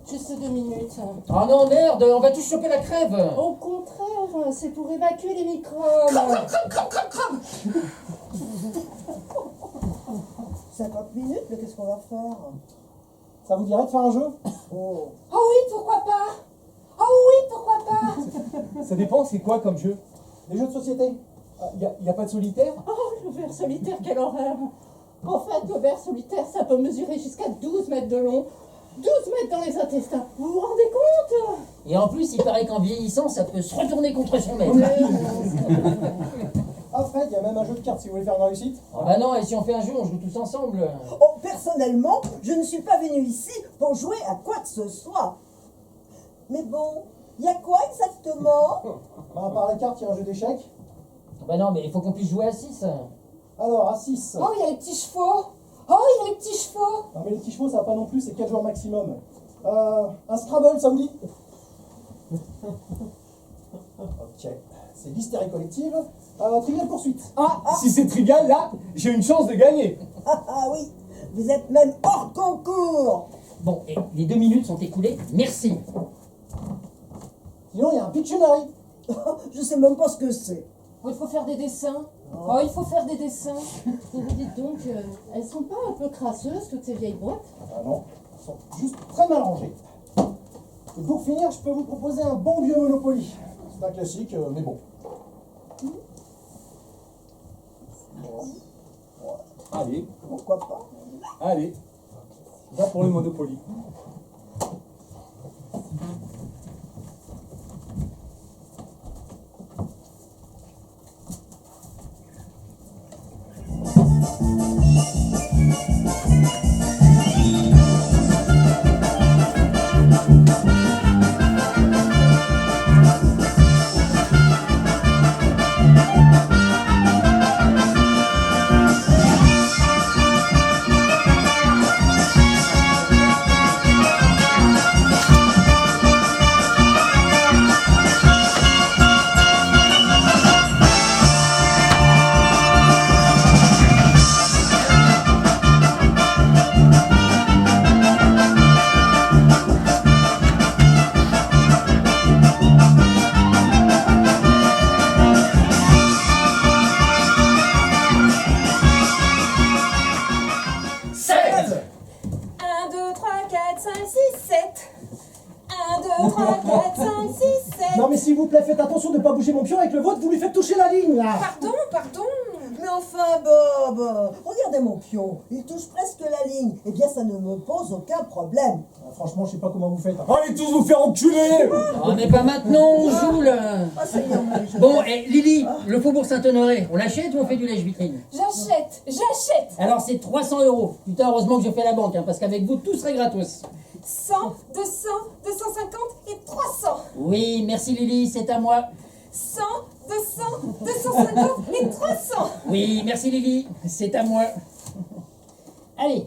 Juste 2 minutes. Oh non, merde, on va tous choper la crève. Au contraire, c'est pour évacuer les microbes. 50 minutes, mais qu'est-ce qu'on va faire? Ça vous dirait de faire un jeu? Oh. Oh oui, pourquoi pas. Oh oui, pourquoi pas. Ça dépend, c'est quoi comme jeu? Des jeux de société? Y a pas de solitaire? Oh, le ver solitaire, quelle horreur! En fait, le ver solitaire, ça peut mesurer jusqu'à 12 mètres de long, 12 mètres dans les intestins. Vous vous rendez compte? Et en plus, il paraît qu'en vieillissant, ça peut se retourner contre son maître. Ah, Fred, il y a même un jeu de cartes si vous voulez faire une réussite. Ah bah non, et si on fait un jeu, on joue tous ensemble. Oh, personnellement, je ne suis pas venue ici pour jouer à quoi que ce soit. Mais bon, il y a quoi exactement? Bah, à part les cartes, il y a un jeu d'échecs. Bah non, mais il faut qu'on puisse jouer à 6. Alors, à 6. Oh, il y a les petits chevaux. Oh, il y a les petits chevaux. Non, mais les petits chevaux, ça va pas non plus, c'est 4 joueurs maximum. Un Scrabble, ça vous dit? Ok. C'est l'hystérie collective. Trivial poursuite. Ah, si c'est trivial, là, j'ai une chance de gagner. Ah oui, vous êtes même hors concours. Bon, et les 2 minutes sont écoulées, merci. Sinon, il y a un Pictionary. Je sais même pas ce que c'est. Oh, il faut faire des dessins. Oh, il faut faire des dessins. Vous vous dites donc, elles sont pas un peu crasseuses, toutes ces vieilles boîtes? Ah non, ils sont juste très mal rangés. Et pour finir, je peux vous proposer un bon vieux Monopoly. C'est un classique, mais bon. Allez, Pourquoi pas? allez. Va pour le Monopoly. 4, 5, 6, 7. 1, 2, 3, 4, 5, 6, 7. Non mais s'il vous plaît, faites attention de ne pas bouger mon pion avec le vôtre, vous lui faites toucher la ligne là. Pardon. Mais enfin, Bob, regardez mon pion, il touche presque la ligne. Eh bien, ça ne me pose aucun problème. Franchement, je sais pas comment vous faites. Allez tous vous faire enculer! Oh, mais pas maintenant, on joue là. Ah, ça y est, on a les jeux. Bon, et Lily, le Faubourg Saint-Honoré, on l'achète ou on fait du lèche-vitrine? J'achète. Alors c'est 300 €. Putain, heureusement que je fais la banque, hein, parce qu'avec vous, tout serait gratos. 100, 200, 250 et 300. Oui, merci Lily, c'est à moi. 100, 200, 250 et 300. Oui, merci Lily, c'est à moi. Allez,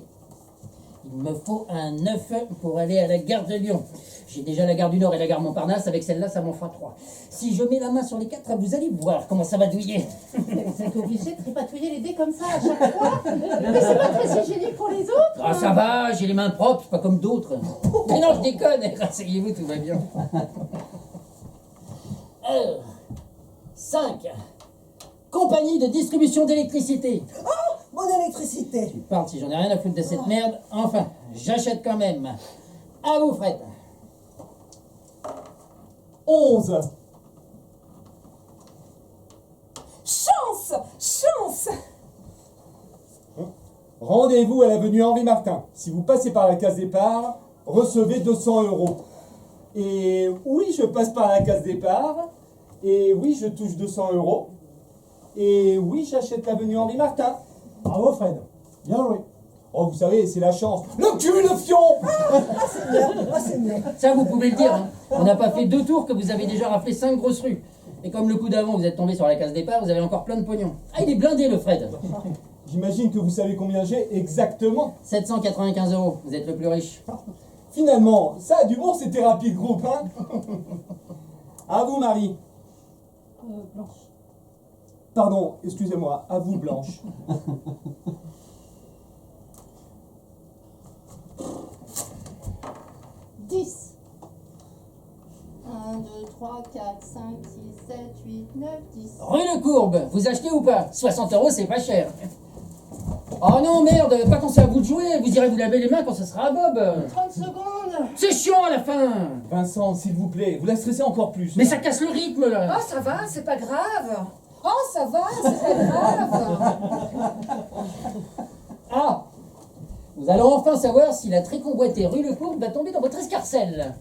il me faut un 9 pour aller à la gare de Lyon. J'ai déjà la gare du Nord et la gare Montparnasse, avec celle-là, ça m'en fera 3. Si je mets la main sur les 4, vous allez voir comment ça va douiller. Vous êtes obligé de tripatouiller les dés comme ça à chaque fois. Mais c'est pas très hygiénique pour les autres. Ah, ça va, j'ai les mains propres, pas comme d'autres. Mais non, je déconne, rasseyez-vous, tout va bien. 5. Compagnie de distribution d'électricité. Mon électricité. Tu parles si j'en ai rien à foutre de cette merde. Enfin, j'achète quand même. À vous, Fred. 11. Chance. Rendez-vous à l'avenue Henri Martin. Si vous passez par la case départ, recevez 200 €. Et oui, je passe par la case départ. Et oui, je touche 200 €. Et oui, j'achète l'avenue Henri Martin. Bravo Fred, bien joué. Oh, vous savez, c'est la chance. Le cul, le fion! C'est bien. Ça, vous pouvez le dire. Hein. On n'a pas fait 2 tours que vous avez déjà raflé 5 grosses rues. Et comme le coup d'avant, vous êtes tombé sur la case départ, vous avez encore plein de pognon. Ah, il est blindé, le Fred. J'imagine que vous savez combien j'ai exactement. 795 €. Vous êtes le plus riche. Finalement, ça a du bon, ces thérapies de groupe, hein? À vous, Marie. Blanche. Pardon, excusez-moi, à vous, Blanche. 10. 1, 2, 3, 4, 5, 6, 7, 8, 9, 10. Rue Le Courbe, vous achetez ou pas? 60 €, c'est pas cher. Oh non, merde, pas quand c'est à vous de jouer. Vous irez vous laver les mains quand ce sera à Bob. 30 secondes. C'est chiant à la fin. Vincent, s'il vous plaît, vous la stressez encore plus. Mais ça casse le rythme, là. Oh, ça va, c'est pas grave. Oh, ça va, c'est pas grave. Ah, vous allez enfin savoir si la très convoitée rue Le Courbe va tomber dans votre escarcelle.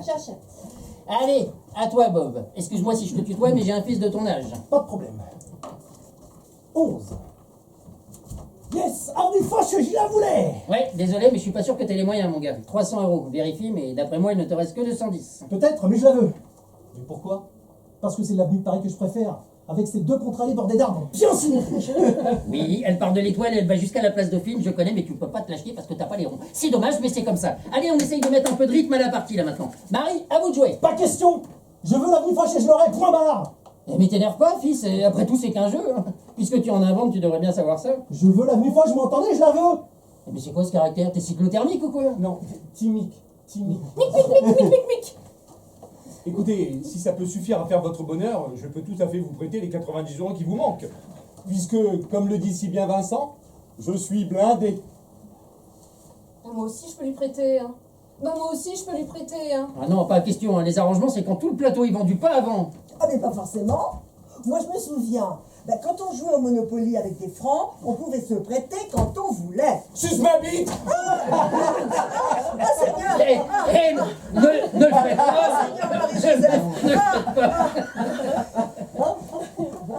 J'achète. Allez, à toi, Bob. Excuse-moi si je te tutoie, mais j'ai un fils de ton âge. Pas de problème. 11. Yes, Hardy Foch, j'y la voulais. Ouais, désolé, mais je suis pas sûr que t'aies les moyens, mon gars. 300 €, vérifie, mais d'après moi, il ne te reste que 210. Peut-être, mais je la veux. Mais pourquoi? Parce que c'est l'avenue de Paris que je préfère. Avec ces 2 contre-allées bordées d'arbres bien symétriques. Oui, elle part de l'Étoile et elle va jusqu'à la place Dauphine, je connais, mais tu peux pas te lâcher parce que t'as pas les ronds. C'est dommage, mais c'est comme ça. Allez, on essaye de mettre un peu de rythme à la partie, là, maintenant. Marie, à vous de jouer. Pas question. Je veux l'avenue Foch et je l'aurai, point barre. Eh, mais t'énerve pas, fils, et après tout, c'est qu'un jeu. Hein. Puisque tu en inventes, tu devrais bien savoir ça. Je veux l'avenue Foch, je m'entendais, je la veux. Eh, mais c'est quoi ce caractère? T'es cyclothermique ou quoi? Non, timique. Écoutez, si ça peut suffire à faire votre bonheur, je peux tout à fait vous prêter les 90 € qui vous manquent. Puisque, comme le dit si bien Vincent, je suis blindé. Moi aussi, je peux lui prêter. Hein. Bah, moi aussi, je peux lui prêter. Hein. Ah non, pas question, hein. Les arrangements, c'est quand tout le plateau est vendu, pas avant. Ah, mais pas forcément. Moi, je me souviens, quand on jouait au Monopoly avec des francs, on pouvait se prêter quand on voulait. Suce ma bite! Ah, c'est bien. Ne le faites pas. Marie-Joseph. Ne le faites pas.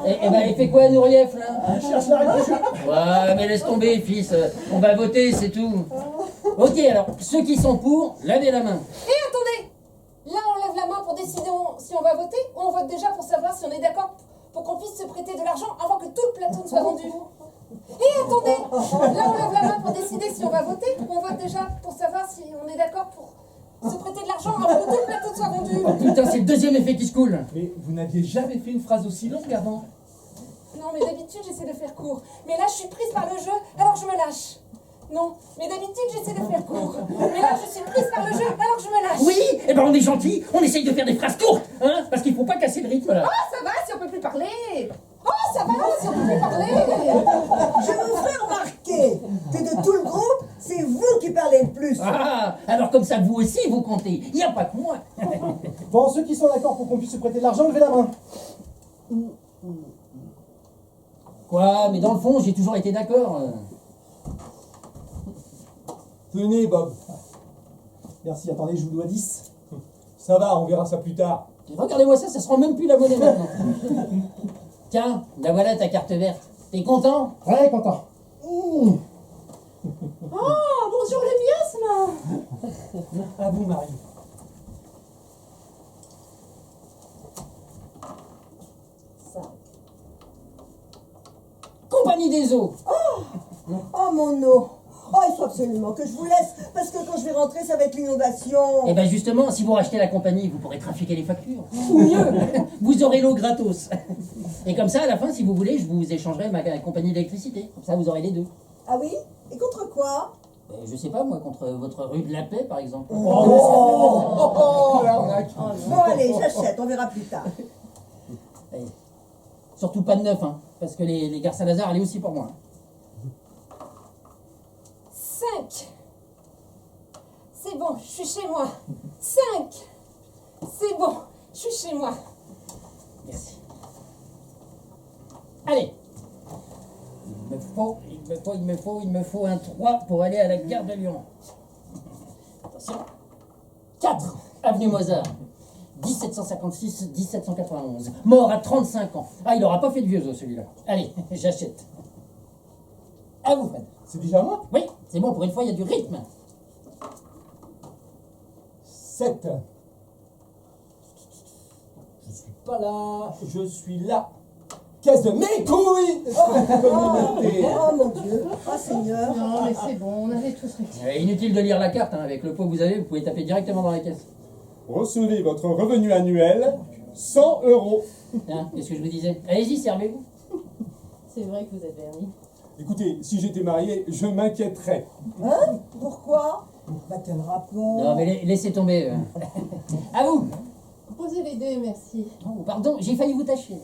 Eh ben, il fait quoi, Nourieff, là? Je cherche la réponse. Ouais, mais laisse tomber, fils. On va voter, c'est tout. Ok, alors, ceux qui sont pour, lavez la main. Et attendez. Là, on lève la main pour décider si on va voter ou on vote déjà pour savoir si on est d'accord pour qu'on puisse se prêter de l'argent avant que tout le plateau ne soit vendu. Et attendez. Là, on lève la main pour décider si on va voter ou on vote déjà pour savoir si on est d'accord pour se prêter de l'argent avant que tout le plateau soit vendu. Oh, putain, c'est le deuxième effet qui se coule. Mais vous n'aviez jamais fait une phrase aussi longue avant? Non, mais d'habitude, j'essaie de faire court. Mais là, je suis prise par le jeu, alors je me lâche. Non, mais d'habitude, j'essaie de faire court. Mais là, je suis prise par le jeu, alors je me lâche. Oui, eh ben on est gentil, on essaye de faire des phrases courtes, hein, parce qu'il faut pas casser le rythme, là. Oh, ça va si on peut plus parler. Oh, ça va si on peut plus parler. Je vous ferai remarquer que de tout le groupe, c'est vous qui parlez le plus. Ah, alors comme ça, vous aussi, vous comptez. Il n'y a pas que moi. Bon, ceux qui sont d'accord pour qu'on puisse se prêter de l'argent, levez la main. Quoi? Mais dans le fond, j'ai toujours été d'accord. Tenez, Bob. Merci, attendez, je vous dois 10. Ça va, on verra ça plus tard. Regardez-moi ça, ça se rend même plus la monnaie maintenant. Tiens, la voilà ta carte verte. T'es content? Ouais, content. Oh, bonjour les miasmes. À vous, Marie. Compagnie des eaux. Oh mon eau. Oh, il faut absolument que je vous laisse, parce que quand je vais rentrer, ça va être l'inondation. Et ben justement, si vous rachetez la compagnie, vous pourrez trafiquer les factures. Ou mieux, vous aurez l'eau gratos. Et comme ça, à la fin, si vous voulez, je vous échangerai ma compagnie d'électricité. Comme ça, vous aurez les deux. Ah oui? Et contre quoi? Je sais pas, moi, contre votre rue de la Paix, par exemple. L'arnaque. Bon, allez, j'achète, on verra plus tard. Allez. Surtout pas de neuf, hein, parce que les gares Saint-Lazare, elle est aussi pour moi. 5. C'est bon, je suis chez moi. 5. C'est bon, je suis chez moi. Merci. Allez. Il me faut un 3 pour aller à la gare de Lyon. Attention. 4, avenue Mozart. 1756-1791. Mort à 35 ans. Ah, il aura pas fait de vieux os, celui-là. Allez, j'achète. À vous, Fred. C'est déjà moi? Oui, c'est bon, pour une fois, il y a du rythme. 7. Je suis pas là, je suis là. Caisse de mes couilles. Communauté. Oh mon Dieu. Oh Seigneur. Non, mais c'est bon, on avait tous réussi. Inutile de lire la carte, hein. Avec le pot que vous avez, vous pouvez taper directement dans la caisse. Recevez votre revenu annuel, 100 €. Hein, qu'est-ce que je vous disais? Allez-y, servez-vous. C'est vrai que vous êtes vernis. Écoutez, si j'étais marié, je m'inquiéterais. Hein? Pourquoi? Bah quel rapport? Non, mais laissez tomber. À vous. Posez les dés, merci. Oh, pardon, j'ai failli vous tâcher.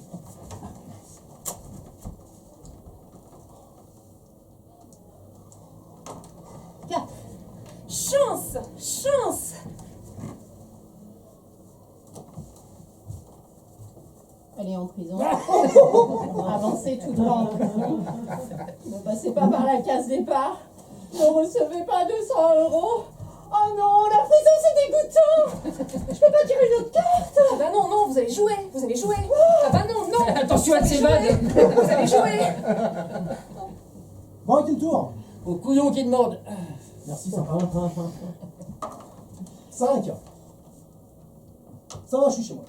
Chance, chance. Elle est en prison. Avancez tout droit en prison. Ne passez pas par la case départ. Ne recevez pas 200 €. Oh non, la prison c'est dégoûtant. Je peux pas tirer une autre carte. Ah bah non, non, vous allez jouer, vous allez jouer. Ah bah non, non. Attention à ces vannes. Vous allez jouer. Bon, à quel tour? Au couillon qui demande. Merci, sympa. 5. Ça va, je suis chez moi.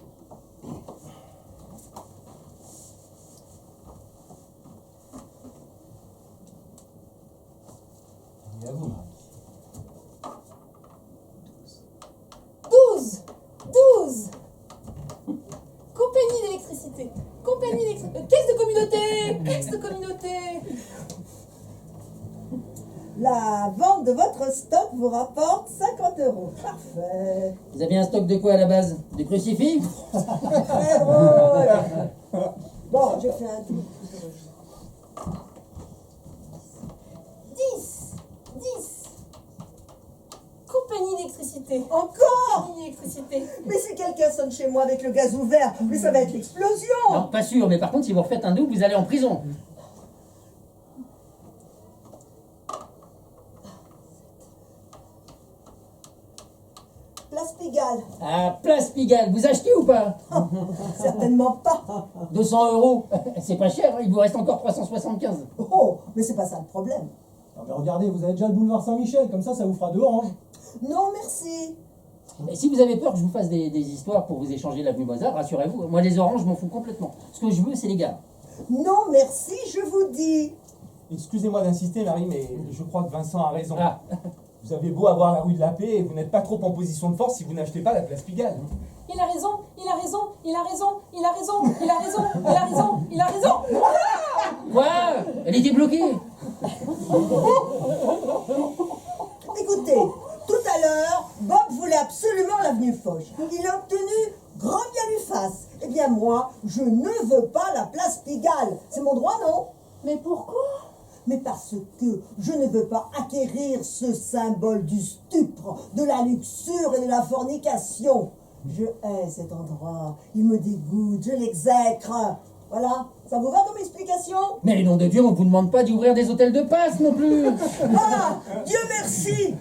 Et à vous. 12. Compagnie d'électricité. Compagnie d'électricité. Caisse de communauté. Caisse de communauté. La vente de votre stock vous rapporte 50 €. Parfait. Vous avez un stock de quoi à la base? Des crucifix? Très drôle. Bon, je fais un tour. 10. Compagnie d'électricité. Encore? Compagnie d'électricité. Mais si quelqu'un sonne chez moi avec le gaz ouvert, mais ça va être l'explosion. Non, pas sûr, mais par contre, si vous refaites un double, vous allez en prison. Place Pigalle. À Place Pigalle, vous achetez ou pas? Certainement pas. 200 €. C'est pas cher, hein, il vous reste encore 375. Oh, mais c'est pas ça le problème. Non, mais regardez, vous avez déjà le boulevard Saint-Michel, comme ça vous fera 2 oranges. Non, merci. Et si vous avez peur que je vous fasse des histoires pour vous échanger l'avenue Mozart, rassurez-vous, moi les oranges, je m'en fous complètement. Ce que je veux, c'est les gars. Non, merci, je vous dis. Excusez-moi d'insister, Marie, mais je crois que Vincent a raison. Ah, Vous avez beau avoir la rue de la Paix, et vous n'êtes pas trop en position de force si vous n'achetez pas la place Pigalle. Il a raison, il a raison, il a raison, il a raison, il a raison, il a raison, il a raison. quoi? Elle était bloquée. Écoutez, tout à l'heure, Bob voulait absolument l'avenue Foch. Il a obtenu grand bien lui fasse. Eh bien moi, je ne veux pas la place Pigalle. C'est mon droit, non? Mais pourquoi? mais parce que je ne veux pas acquérir ce symbole du stupre, de la luxure et de la fornication. Je hais cet endroit, il me dégoûte, je l'exècre. Voilà, ça vous va comme explication? Mais nom de Dieu, on vous demande pas d'ouvrir des hôtels de passe non plus. Ah, Dieu merci.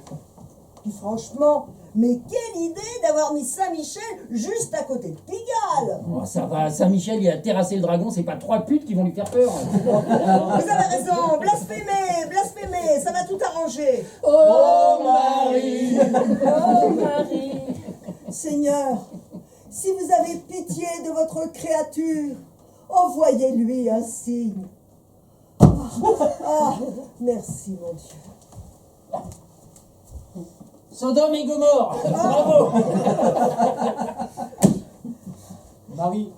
Puis franchement, mais quelle idée d'avoir mis Saint-Michel juste à côté de Pigalle. Oh, ça va, Saint-Michel, il a terrassé le dragon, c'est pas 3 putes qui vont lui faire peur. Vous avez raison, blasphémez, ça va tout arranger. Oh Marie. Oh Marie. Seigneur, si vous avez pitié de votre créature, envoyez-lui un signe. Ah, merci mon Dieu. Sodome et Gomorre. Bravo. Marie,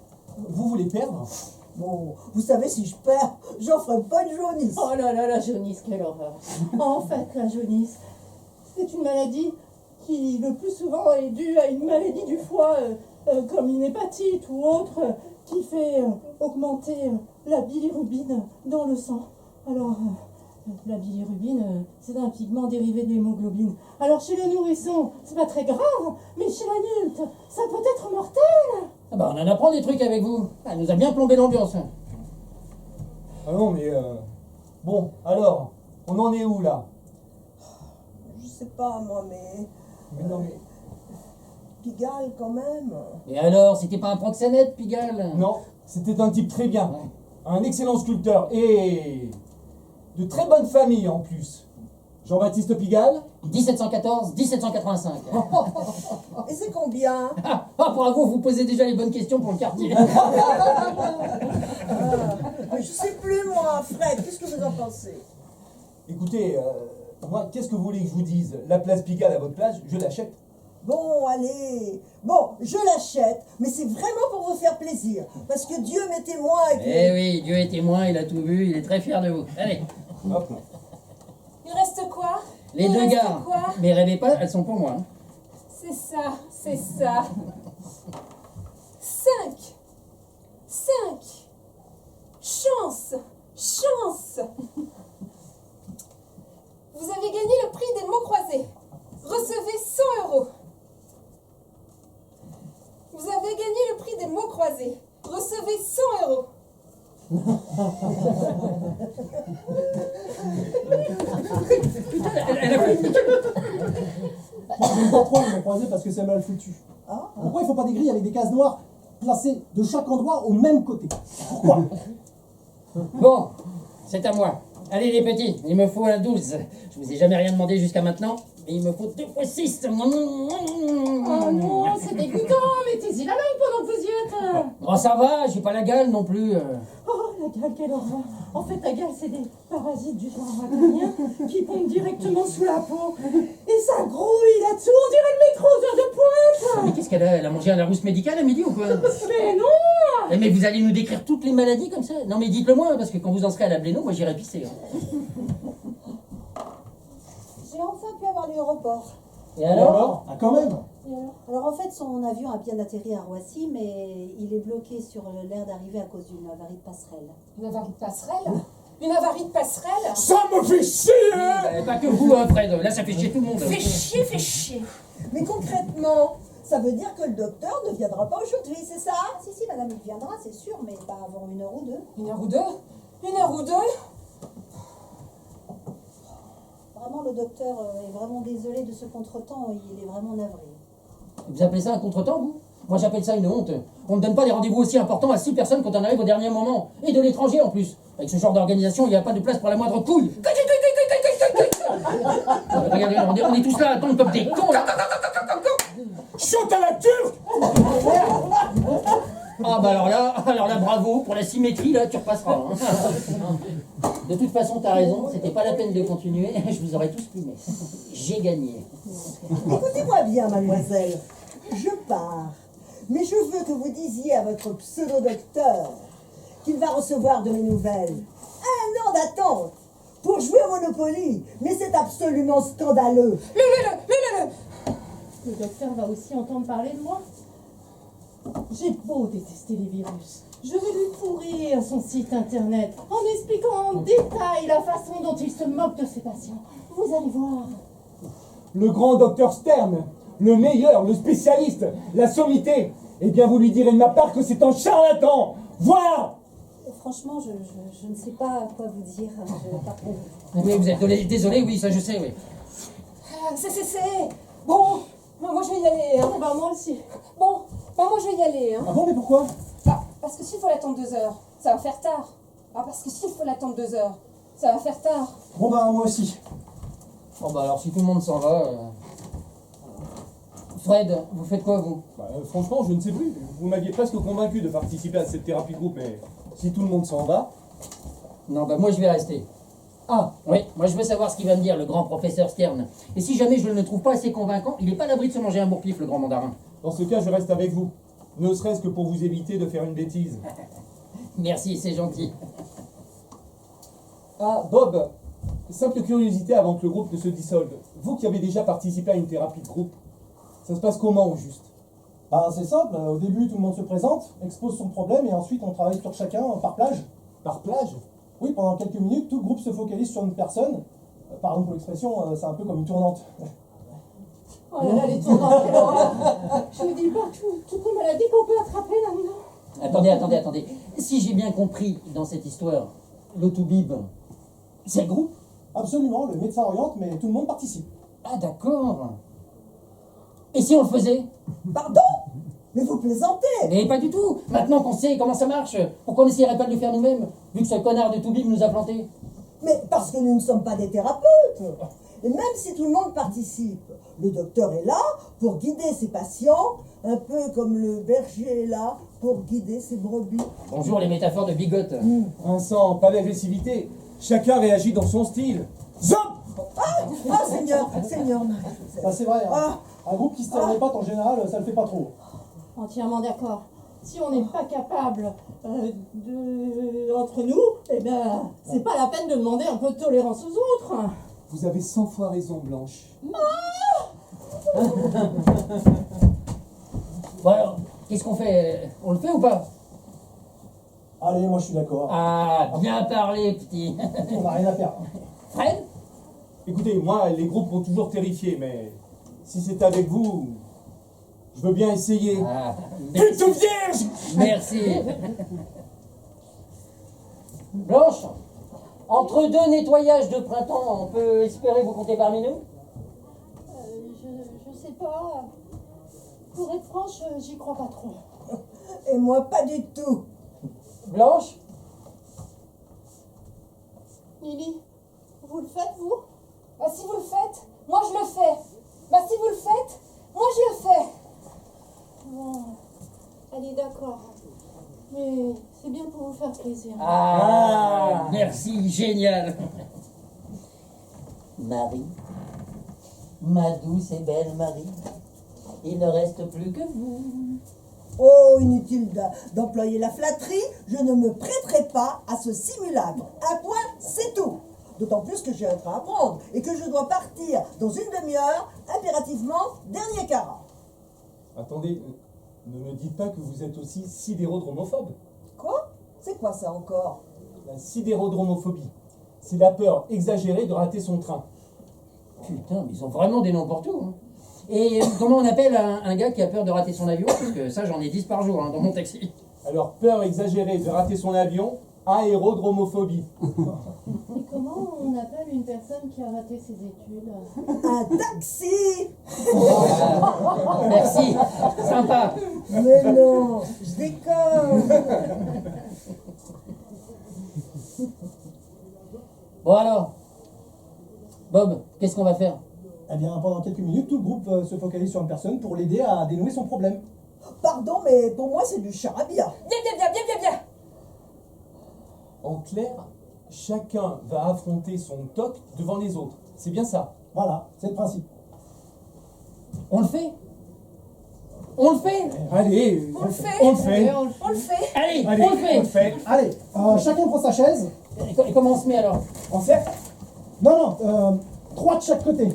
vous voulez perdre? Bon, vous savez, si je perds, j'en ferai pas de jaunisse. Oh là là, la jaunisse, quelle horreur. En fait, la jaunisse, c'est une maladie qui, le plus souvent, est due à une maladie du foie, comme une hépatite ou autre, qui fait augmenter la bilirubine dans le sang. Alors, la bilirubine, c'est un pigment dérivé de l'hémoglobine. Alors, chez le nourrisson, c'est pas très grave, mais chez l'adulte, ça peut être mortel. Ah bah, on en apprend des trucs avec vous. Elle nous a bien plombé l'ambiance. Ah non, mais bon, alors, on en est où là? Je sais pas, moi, mais Mais non, mais. Pigalle, quand même. Et alors, c'était pas un proxénète, Pigalle? Non, c'était un type très bien. Un excellent sculpteur et. de très bonne famille en plus. Jean-Baptiste Pigalle? 1714-1785. Et c'est combien? Ah, bravo, vous posez déjà les bonnes questions pour le quartier. Je sais plus, moi, Fred, qu'est-ce que vous en pensez? Écoutez, moi, qu'est-ce que vous voulez que je vous dise? La place Pigalle à votre place, je l'achète. Bon, allez. Bon, je l'achète, mais c'est vraiment pour vous faire plaisir. Parce que Dieu m'est témoin et que... Eh oui, Dieu est témoin, il a tout vu, il est très fier de vous. Allez, Hop. Il reste quoi? les Il deux reste gares. quoi? Mais rêvez pas, elles sont pour moi. Hein. C'est ça, c'est ça. 5. Chance. Vous avez gagné le prix des mots croisés. Recevez 100 €. Vous avez gagné le prix des mots croisés. Recevez 100 €. Elle a fait une... Je pas trop me croiser parce que c'est mal foutu. Pourquoi il faut pas des grilles avec des cases noires placées de chaque endroit au même côté? Pourquoi? Bon, c'est à moi. Allez les petits, il me faut un 12. Je vous ai jamais rien demandé jusqu'à maintenant, mais il me faut 2 x 6. Oh non, c'est dégoûtant, mettez-y la langue pendant que vous y êtes. Oh ça va, j'ai pas la gale non plus. Oh, la gale, quelle horreur. En fait, la gale, c'est des parasites du genre bactérien qui pompent directement sous la peau. Et ça grouille là-dessous, on dirait le métro aux heures de pointe. Mais qu'est-ce qu'elle a? Elle a mangé un Larousse médical à midi ou quoi? Mais non. Eh, mais vous allez nous décrire toutes les maladies comme ça? Non mais dites-le moi, parce que quand vous en serez à la Bléno, moi j'irai pisser. Hein. J'ai enfin pu avoir l'aéroport. Et alors? Ah, quand même. Alors en fait, son avion a bien atterri à Roissy, mais il est bloqué sur l'aire d'arrivée à cause d'une avarie de passerelle. Une avarie de passerelle? Une avarie de passerelle? Ça me fait chier! Pas que vous, hein, Fred. Là, ça fait chier tout le monde. Fais chier. Mais concrètement, ça veut dire que le docteur ne viendra pas aujourd'hui, c'est ça? Ah si, madame, il viendra, c'est sûr, mais pas avant 1 heure ou 2. 1 heure ou 2? 1 heure ou 2? Vraiment, le docteur est vraiment désolé de ce contretemps, il est vraiment navré. Vous appelez ça un contretemps, vous? Moi, j'appelle ça une honte. On ne donne pas des rendez-vous aussi importants à 6 personnes quand on arrive au dernier moment. Et de l'étranger, en plus. Avec ce genre d'organisation, il n'y a pas de place pour la moindre couille. Regardez, on est tous là à attendre comme des cons, là. Chante à la turque! Ah bah alors là, bravo, pour la symétrie, là, tu repasseras. Hein. De toute façon, t'as raison, c'était pas la peine de continuer, je vous aurais tous plumé. J'ai gagné. Écoutez-moi bien, mademoiselle. Je pars. Mais je veux que vous disiez à votre pseudo-docteur qu'il va recevoir de mes nouvelles. 1 an d'attente pour jouer au Monopoly. Mais c'est absolument scandaleux. Le docteur va aussi entendre parler de moi. J'ai beau détester les virus, je vais lui pourrir son site internet en expliquant en détail la façon dont il se moque de ses patients. Vous allez voir. Le grand docteur Stern, le meilleur, le spécialiste, la sommité. Eh bien, vous lui direz de ma part que c'est un charlatan. Voilà. Franchement, je ne sais pas quoi vous dire. Pardon. Oui, vous êtes désolé, oui, ça je sais, oui. C'est. Bon, moi je vais y aller. Hein. Bah, moi aussi. Bon, moi je vais y aller. Hein. Ah bon, mais pourquoi? Parce que s'il faut l'attendre 2 heures, ça va faire tard. Parce que s'il faut l'attendre 2 heures, ça va faire tard. Bon bah moi aussi. Bon bah alors si tout le monde s'en va... Fred, vous faites quoi vous? Franchement, je ne sais plus. Vous m'aviez presque convaincu de participer à cette thérapie de groupe, mais si tout le monde s'en va... Non, bah moi je vais rester. Ah, oui, moi je veux savoir ce qu'il va me dire, le grand professeur Stern. Et si jamais je ne le trouve pas assez convaincant, il n'est pas à l'abri de se manger un bourre-pif, le grand mandarin. Dans ce cas, je reste avec vous. Ne serait-ce que pour vous éviter de faire une bêtise. Merci, c'est gentil. Ah, Bob, simple curiosité avant que le groupe ne se dissolve. Vous qui avez déjà participé à une thérapie de groupe, ça se passe comment au juste? Bah c'est simple, au début tout le monde se présente, expose son problème et ensuite on travaille sur chacun par plage. Par plage? Oui, pendant quelques minutes, tout le groupe se focalise sur une personne. Pardon pour l'expression, c'est un peu comme une tournante. Oh là là, les tournants, quelle horreur. Je vous dis pas toutes les maladies qu'on peut attraper là-dedans. Attendez. Si j'ai bien compris dans cette histoire, l'autoubib, c'est le groupe? Absolument, le médecin oriente, mais tout le monde participe. Ah d'accord. Et si on le faisait? Pardon? Mais vous plaisantez! Mais pas du tout. Maintenant qu'on sait comment ça marche, pourquoi on n'essayerait pas de le faire nous-mêmes, vu que ce connard de Toubib nous a plantés? Mais parce que nous ne sommes pas des thérapeutes. Et même si tout le monde participe, le docteur est là pour guider ses patients, un peu comme le berger est là pour guider ses brebis. Bonjour les métaphores de bigote. Vincent, pas d'agressivité. Chacun réagit dans son style. Zop! Ah, Seigneur, Ça c'est vrai, hein. Un groupe qui se tient les pattes en général, ça le fait pas trop. Entièrement d'accord. Si on n'est pas capable entre nous, eh ben, c'est pas la peine de demander un peu de tolérance aux autres. Vous avez 100 fois raison, Blanche. Bon alors, qu'est-ce qu'on fait? On le fait ou pas? Allez, moi je suis d'accord. Ah, bien parlé, petit. On n'a rien à faire. Fred? Écoutez, moi, les groupes m'ont toujours terrifié, mais si c'est avec vous, je veux bien essayer. Ah, Pute vierge! merci. Blanche, entre 2 nettoyages de printemps, on peut espérer vous compter parmi nous? Je sais pas. Pour être franche, j'y crois pas trop. Et moi, pas du tout. Blanche? Lily, vous le faites, vous? Bah si vous le faites, moi je le fais. Bah si vous le faites, moi je le fais. Bon, allez, d'accord. Mais c'est bien pour vous faire plaisir. Ah, merci, génial. Marie, ma douce et belle Marie, il ne reste plus que vous. Oh, inutile d'employer la flatterie, je ne me prêterai pas à ce simulacre. Un point, c'est tout. D'autant plus que j'ai un train à prendre et que je dois partir dans une demi-heure, impérativement, dernier quart. Attendez, ne me dites pas que vous êtes aussi sidérodromophobe. Quoi? C'est quoi ça encore? La sidérodromophobie, c'est la peur exagérée de rater son train. Putain, mais ils ont vraiment des noms pour tout. Hein. Et comment on appelle un gars qui a peur de rater son avion? Parce que ça, j'en ai 10 par jour hein, dans mon taxi. Alors, peur exagérée de rater son avion, aérodromophobie. Et comment on appelle une personne qui a raté ses études? Un taxi! Merci, sympa. Mais non, je déconne. Bon alors, Bob, qu'est-ce qu'on va faire? Eh bien, pendant quelques minutes, tout le groupe se focalise sur une personne pour l'aider à dénouer son problème. Pardon, mais pour moi, c'est du charabia. Bien. En clair, chacun va affronter son toc devant les autres. C'est bien ça. Voilà, c'est le principe. On le fait? On le fait? Allez, On le fait. on le fait. On le fait. Allez, Allez, on le fait. Allez, chacun prend sa chaise. Et comment on se met alors? En cercle? Non, 3 de chaque côté.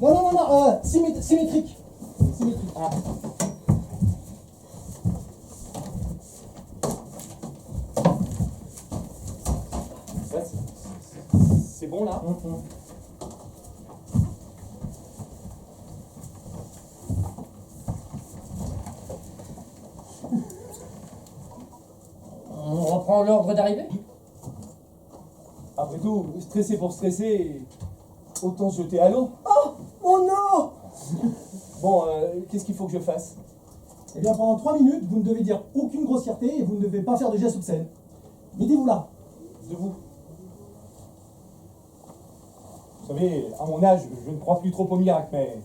Non, symétrique. symétrique. Ah. Ça, c'est bon là? On reprend l'ordre d'arrivée? Après tout, stresser pour stresser, autant se jeter à l'eau. Oh, mon eau! Bon, qu'est-ce qu'il faut que je fasse? Eh bien, pendant 3 minutes, vous ne devez dire aucune grossièreté et vous ne devez pas faire de gestes obscènes. Mettez-vous là. De vous. Vous savez, à mon âge, je ne crois plus trop au miracle, mais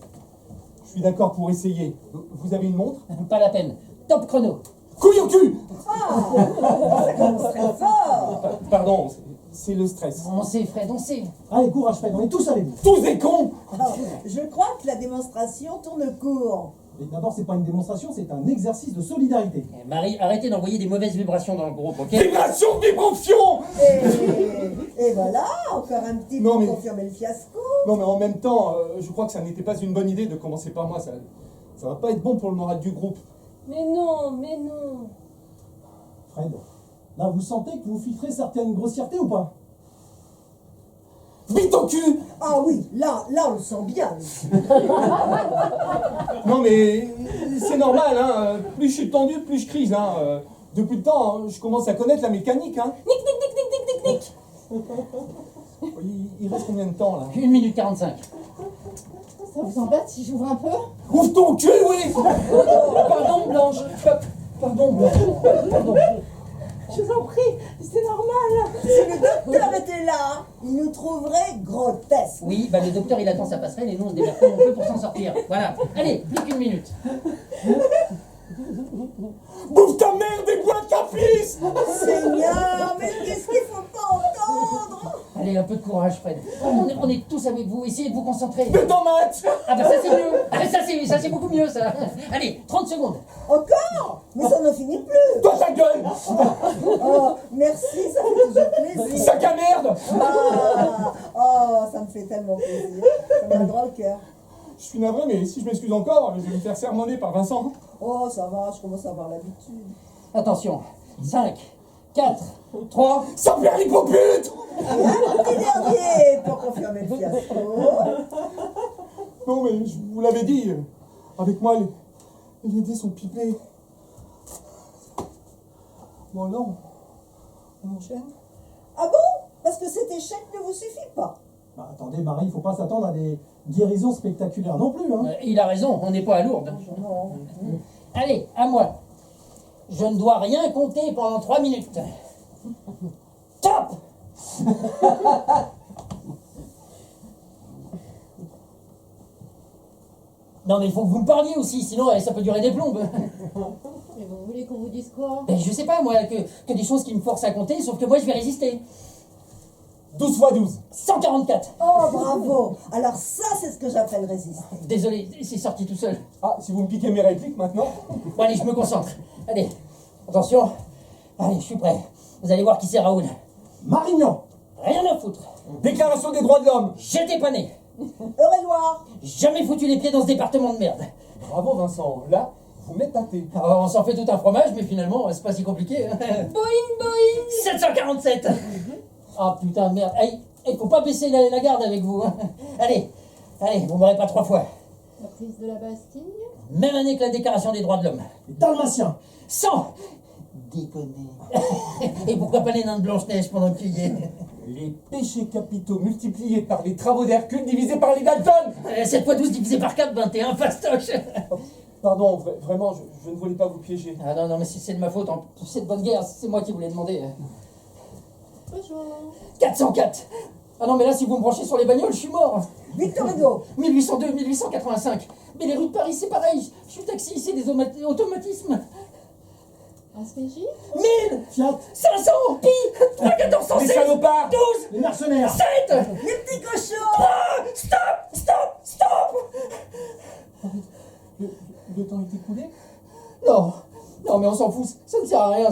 je suis d'accord pour essayer. Vous avez une montre? Pas la peine. Top chrono. Couille au cul! Ça commence très fort! Pardon, c'est le stress. On sait, Fred, on sait. Allez, courage, Fred, on est tous avec vous. Tous des cons! Alors, je crois que la démonstration tourne court. Et d'abord, c'est pas une démonstration, c'est un exercice de solidarité. Eh, Marie, arrêtez d'envoyer des mauvaises vibrations dans le groupe, ok? Vibration, vibration! Et voilà, encore un petit Non, pour mais- confirmer le fiasco. Non, mais en même temps, je crois que ça n'était pas une bonne idée de commencer par moi. Ça va pas être bon pour le moral du groupe. Mais non, mais non. Fred, là, vous sentez que vous filtrez certaines grossièretés ou pas? Bite au cul! Ah oui, là on le sent bien. Non, mais c'est normal, hein. Plus je suis tendu, plus je crise, hein. Depuis le temps, hein, je commence à connaître la mécanique, hein. Nick, nick, nick, nick, nick, nick, nick. Il reste combien de temps, là? 1 minute 45. Ça vous embête si j'ouvre un peu? Ouvre ton cul, oui! Pardon, Blanche. Pardon, Blanche. Pardon. Je vous en prie, c'est normal. Si le docteur était là, il nous trouverait grotesques. Oui, bah le docteur il attend sa passerelle et nous on se démerde comme on peut pour s'en sortir. Voilà. Allez, plus qu'1 minute. Bouffe ta merde et bois de caprice! Seigneur, mais qu'est-ce qu'il faut pas entendre? Allez, un peu de courage, Fred. On est tous avec vous, essayez de vous concentrer. Mais dans maths! Ah bah ça c'est mieux. Ah bah ça c'est beaucoup mieux ça. Allez, 30 secondes. Encore? Mais ça n'en finit plus. Toi ta gueule! Oh, merci, ça fait toujours plaisir. Sac à merde! Ah, oh, ça me fait tellement plaisir. Ça m'a droit au cœur. Je suis navré, mais si je m'excuse encore, je vais me faire sermonner par Vincent. Oh, ça va, je commence à avoir l'habitude. Attention. 5, 4, 3. Ça perd l'hypopute! Un petit dernier pour confirmer le fiasco. Non, mais je vous l'avais dit, avec moi, les dés sont pipés. Bon, non. On enchaîne? Ah bon? Parce que cet échec ne vous suffit pas. Bah, attendez, Marie, il faut pas s'attendre à des guérisons spectaculaires non plus, hein. Il a raison, on n'est pas à Lourdes. Non. Allez, à moi. Je ne dois rien compter pendant 3 minutes. Top! Non mais il faut que vous me parliez aussi, sinon ça peut durer des plombes. Mais vous voulez qu'on vous dise quoi? Ben, je sais pas moi, que des choses qui me forcent à compter, sauf que moi je vais résister. 12 x 12. 144. Oh, bravo. Alors ça, c'est ce que j'appelle résister. Désolé, c'est sorti tout seul. Ah, si vous me piquez mes répliques maintenant. Bon allez, je me concentre. Allez, attention. Allez, je suis prêt. Vous allez voir qui c'est Raoul. Marignan! Rien à foutre. Déclaration des droits de l'homme. J'étais pas né. Eure-et-Loire. Jamais foutu les pieds dans ce département de merde. Bravo Vincent, là, vous m'épatez. Alors, on s'en fait tout un fromage, mais finalement, c'est pas si compliqué. Hein. Boing, boing. 747. Ah putain de merde. Hey, faut pas baisser la garde avec vous. Hein. Allez, vous m'aurez pas 3 fois. La prise de la Bastille? Même année que la déclaration des droits de l'homme. Les Dalmatiens! 100. Déconner. Et pourquoi pas les nains de Blanche-Neige pendant qu'il y est? Les péchés capitaux multipliés par les travaux d'Hercule divisés par les Dalton. 7 x 12 divisé par 4, 21, fastoche. Pardon, vraiment, je ne voulais pas vous piéger. Ah non, mais c'est de ma faute. C'est de bonne guerre, c'est moi qui voulais demander. Bonjour. 404. Ah non, mais là, si vous me branchez sur les bagnoles, je suis mort. Victor Hugo. 1802, 1885. Mais les rues de Paris, c'est pareil. Je suis taxi, c'est des automatismes. SPJ? 1000, Fiat! 500, pi, 3, 14, Les 116, salopards. 12, Les mercenaires! 7, Les petits cochons. 3, stop. Le temps est écoulé. Non, mais on s'en fout, ça ne sert à rien.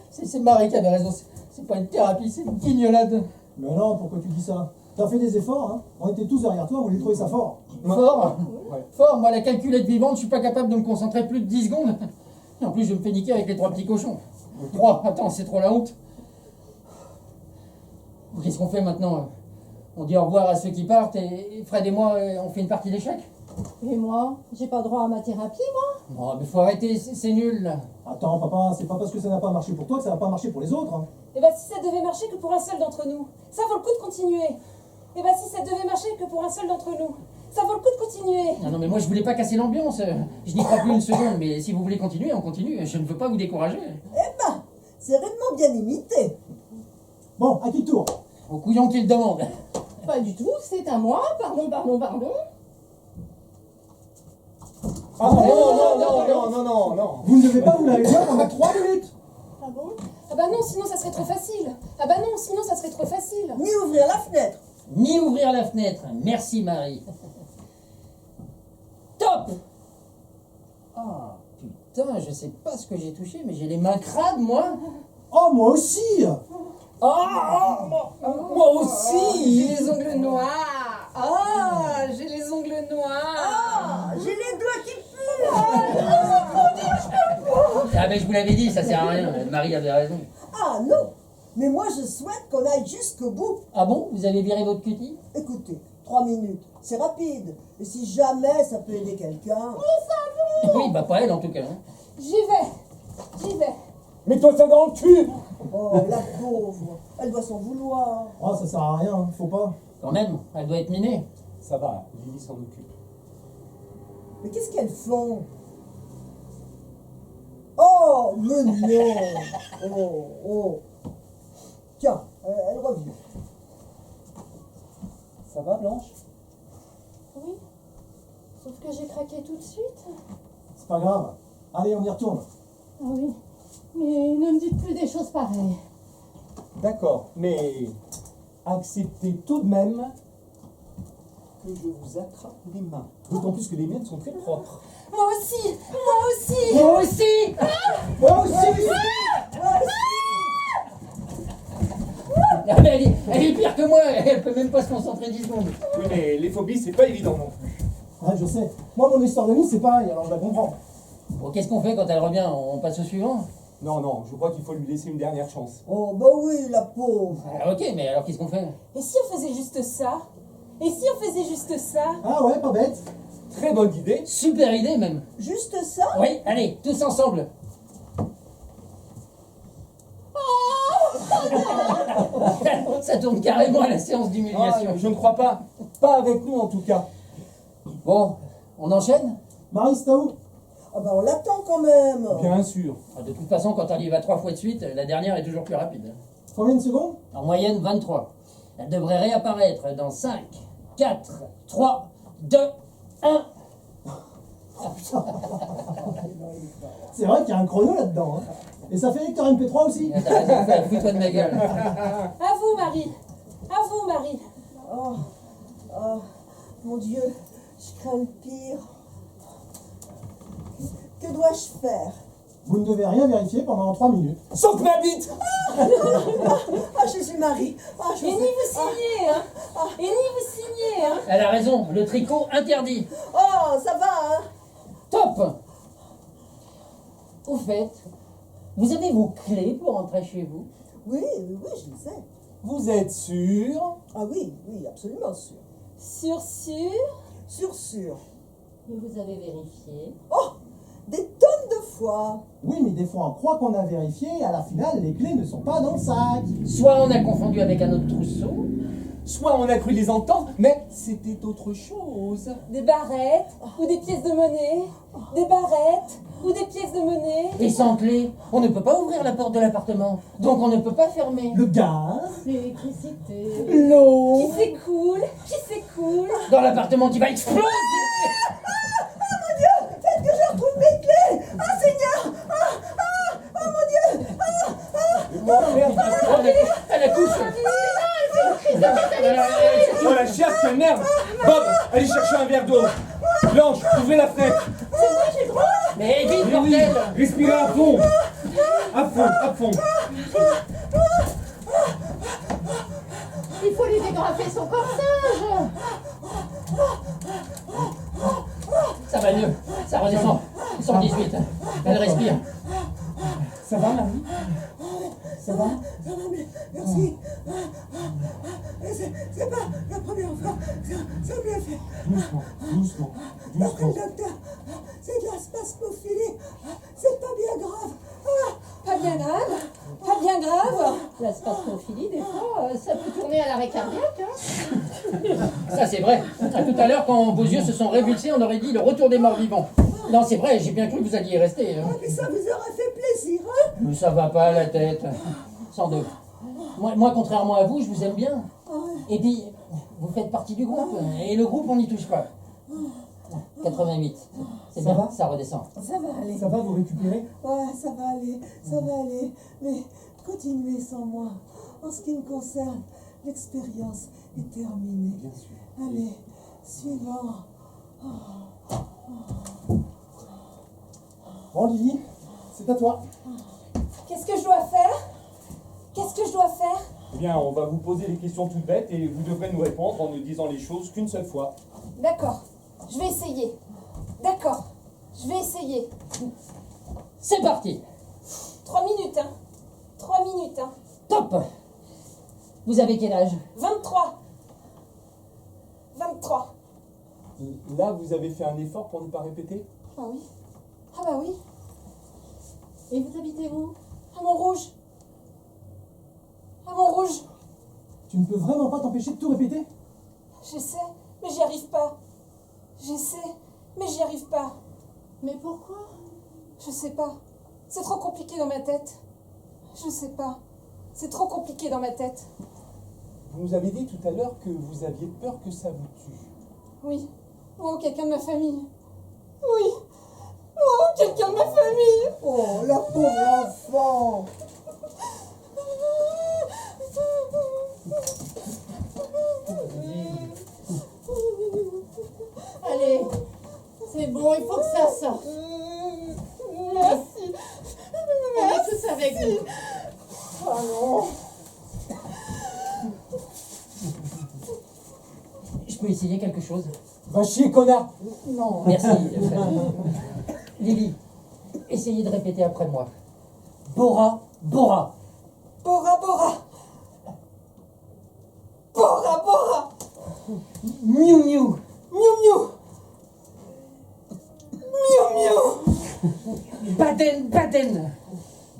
C'est Marie qui avait raison. C'est pas une thérapie, c'est une guignolade. Mais non, pourquoi tu dis ça? T'as fait des efforts, hein. On était tous derrière toi, moi j'ai trouvé ça fort. Fort. Ouais. Fort, moi la calculette vivante, je suis pas capable de me concentrer plus de 10 secondes. Et en plus, je me fais niquer avec les 3 petits cochons. 3, attends, c'est trop la honte. Qu'est-ce qu'on fait maintenant? On dit au revoir à ceux qui partent et Fred et moi, on fait une partie d'échecs? Et moi, j'ai pas droit à ma thérapie, moi? Oh, mais faut arrêter, c'est nul là. Attends, papa, c'est pas parce que ça n'a pas marché pour toi que ça va pas marcher pour les autres, hein. Et bah si ça devait marcher que pour un seul d'entre nous, ça vaut le coup de continuer. Et bah si ça devait marcher que pour un seul d'entre nous, ça vaut le coup de continuer. Non, non, mais moi je voulais pas casser l'ambiance. Je n'y crois plus une seconde, mais si vous voulez continuer, on continue. Je ne veux pas vous décourager. Eh ben, c'est réellement bien imité. Bon, à qui le tour? Au couillon qui le demande. Pas du tout, c'est à moi, pardon. Ah non. Vous ne devez pas vous laver bien pendant 3 minutes. Ah bon? Ah bah non, sinon ça serait trop facile. Ah bah non, sinon ça serait trop facile. Ni ouvrir la fenêtre. Ni ouvrir la fenêtre. Merci Marie. Top! Ah, putain, je sais pas ce que j'ai touché, mais j'ai les mains crades, moi. Oh, moi aussi. Moi aussi. J'ai les ongles noirs. Ah, j'ai les ongles noirs. Ah, j'ai les doigts qui puent. Ah, mais je vous l'avais dit, ça sert à rien. Marie avait raison. Ah non, mais moi je souhaite qu'on aille jusqu'au bout. Ah bon? Vous avez viré votre cutie? Écoutez, 3 minutes, c'est rapide. Et si jamais ça peut aider quelqu'un... Oui, bah pas elle en tout cas. Hein. J'y vais. Mets-toi ça dans le cul. Oh, la pauvre, elle doit s'en vouloir. Oh, ça sert à rien, faut pas. Quand même, elle doit être minée. Ça va, Lily s'en occupe. Mais qu'est-ce qu'elles font? Oh, mais non. Oh. Tiens, elle revient. Ça va, Blanche? Oui. Sauf que j'ai craqué tout de suite. C'est pas grave. Allez, on y retourne. Ah oui. Mais ne me dites plus des choses pareilles. D'accord, mais acceptez tout de même que je vous attrape les mains. D'autant plus que les miennes sont très propres. Moi aussi. Moi aussi! Moi aussi. Ah, mais elle est pire que moi, elle peut même pas se concentrer 10 secondes. Oui, mais les phobies, c'est pas évident non plus. Ouais, je sais. Moi, mon histoire de vie, c'est pareil, alors je la comprends. Bon, qu'est-ce qu'on fait quand elle revient? On passe au suivant? Non, je crois qu'il faut lui laisser une dernière chance. Oh, bah oui, la pauvre. Ah, ok, mais alors qu'est-ce qu'on fait? Et si on faisait juste ça? Ah ouais, pas bête. Très bonne idée. Super idée même. Juste ça? Oui, allez, tous ensemble. Ça tourne carrément à la séance d'humiliation. Ah, je ne crois pas. Pas avec nous en tout cas. Bon, on enchaîne? Marie, c'est à où? Ah bah on l'attend quand même. Bien sûr. De toute façon, quand on y va 3 fois de suite, la dernière est toujours plus rapide. Combien de secondes? En moyenne, 23. Elle devrait réapparaître dans 5, 4, 3, 2, 1. C'est vrai qu'il y a un chrono là-dedans, hein. Et ça fait lecteur MP3 aussi. T'as raison, Fred, fous-toi de ma gueule. À vous, Marie. Oh, mon Dieu, je crains le pire. Que dois-je faire? Vous ne devez rien vérifier pendant 3 minutes. Sauf ma bite. Ah, Jésus-Marie. Ah, je Et ni sais- vous signez, hein. Elle a raison, le tricot interdit. Oh, ça va, hein? Top. Au fait, vous avez vos clés pour rentrer chez vous? Oui, je le sais. Vous êtes sûr? Ah oui, absolument sûr. Sûr. Et vous avez vérifié? Oh, des tonnes de fois. Oui, mais des fois on croit qu'on a vérifié et à la finale, les clés ne sont pas dans le sac. Soit on a confondu avec un autre trousseau, Soit on a cru les entendre, mais c'était autre chose. Des barrettes ou des pièces de monnaie. et sans clé, on ne peut pas ouvrir la porte de l'appartement. Donc on ne peut pas fermer. Le gaz, L'électricité. L'eau Qui s'écoule. dans l'appartement qui va exploser. Faites que je retrouve mes clés. Ah, Seigneur. Oh merde. Elle accouche. Oh la chiasse, quelle merde. Bob, allez chercher un verre d'eau. Blanche, ouvrez la fenêtre. Mais vite, Oui, bordel. respirez à fond. À fond. Il faut lui dégrafer son corsage. Ça va mieux, ça redescend. 118, elle respire. Ça va, Marie? Ça va? Ça va, mais merci. C'est pas la première fois. Ça me l'a fait. Doucement, doucement, D'après doucement. le docteur, c'est de la spasmophilie. C'est pas bien grave. Pas bien grave. Pas bien grave. La spasmophilie, des fois, ça peut tourner à l'arrêt cardiaque. Hein. Ça c'est vrai. Tout à l'heure, quand vos yeux se sont révulsés, on aurait dit le retour des morts vivants. Non, c'est vrai, j'ai bien cru que vous alliez y rester. Ah, mais ça vous aurait fait plaisir, hein? Mais ça va pas la tête. Sans doute. Moi, contrairement à vous, je vous aime bien. Et puis, vous faites partie du groupe. Et le groupe, on n'y touche pas. 88. C'est Ça bien, va ça redescend. Ça va aller. Ça va, vous récupérez? Ouais, ça va aller. Ça va aller. Mais continuez sans moi. En ce qui me concerne, l'expérience est terminée. Bien sûr. Allez, suivant. Bon, Lily, c'est à toi. Qu'est-ce que je dois faire? Qu'est-ce que je dois faire? Eh bien, on va vous poser des questions toutes bêtes et vous devrez nous répondre en nous disant les choses qu'une seule fois. D'accord. Je vais essayer. D'accord. Je vais essayer. C'est parti. 3 minutes, hein. 3 minutes, hein. Top. Vous avez quel âge? 23. 23. Là, vous avez fait un effort pour ne pas répéter? Ah oui. Ah bah oui. Et vous habitez où? À Montrouge. À Montrouge. Tu ne peux vraiment pas t'empêcher de tout répéter? J'essaie, mais j'y arrive pas. J'essaie, mais j'y arrive pas. Mais pourquoi? Je sais pas. C'est trop compliqué dans ma tête. Je sais pas. C'est trop compliqué dans ma tête. Vous nous avez dit tout à l'heure que vous aviez peur que ça vous tue. Oui. Moi ou quelqu'un de ma famille. Oui. Moi ou quelqu'un de ma famille. Oh, la pauvre enfant. Allez, c'est bon, il faut que ça sorte. Merci. On est tous avec vous. Oh non. Je peux essayer quelque chose? Va chier, connard! Non. Merci. Lily, essayez de répéter après moi. Bora, Bora. Bora, Bora. Bora, Bora. Miou, miou. Miou, miou. Miou, miou. Baden, Baden.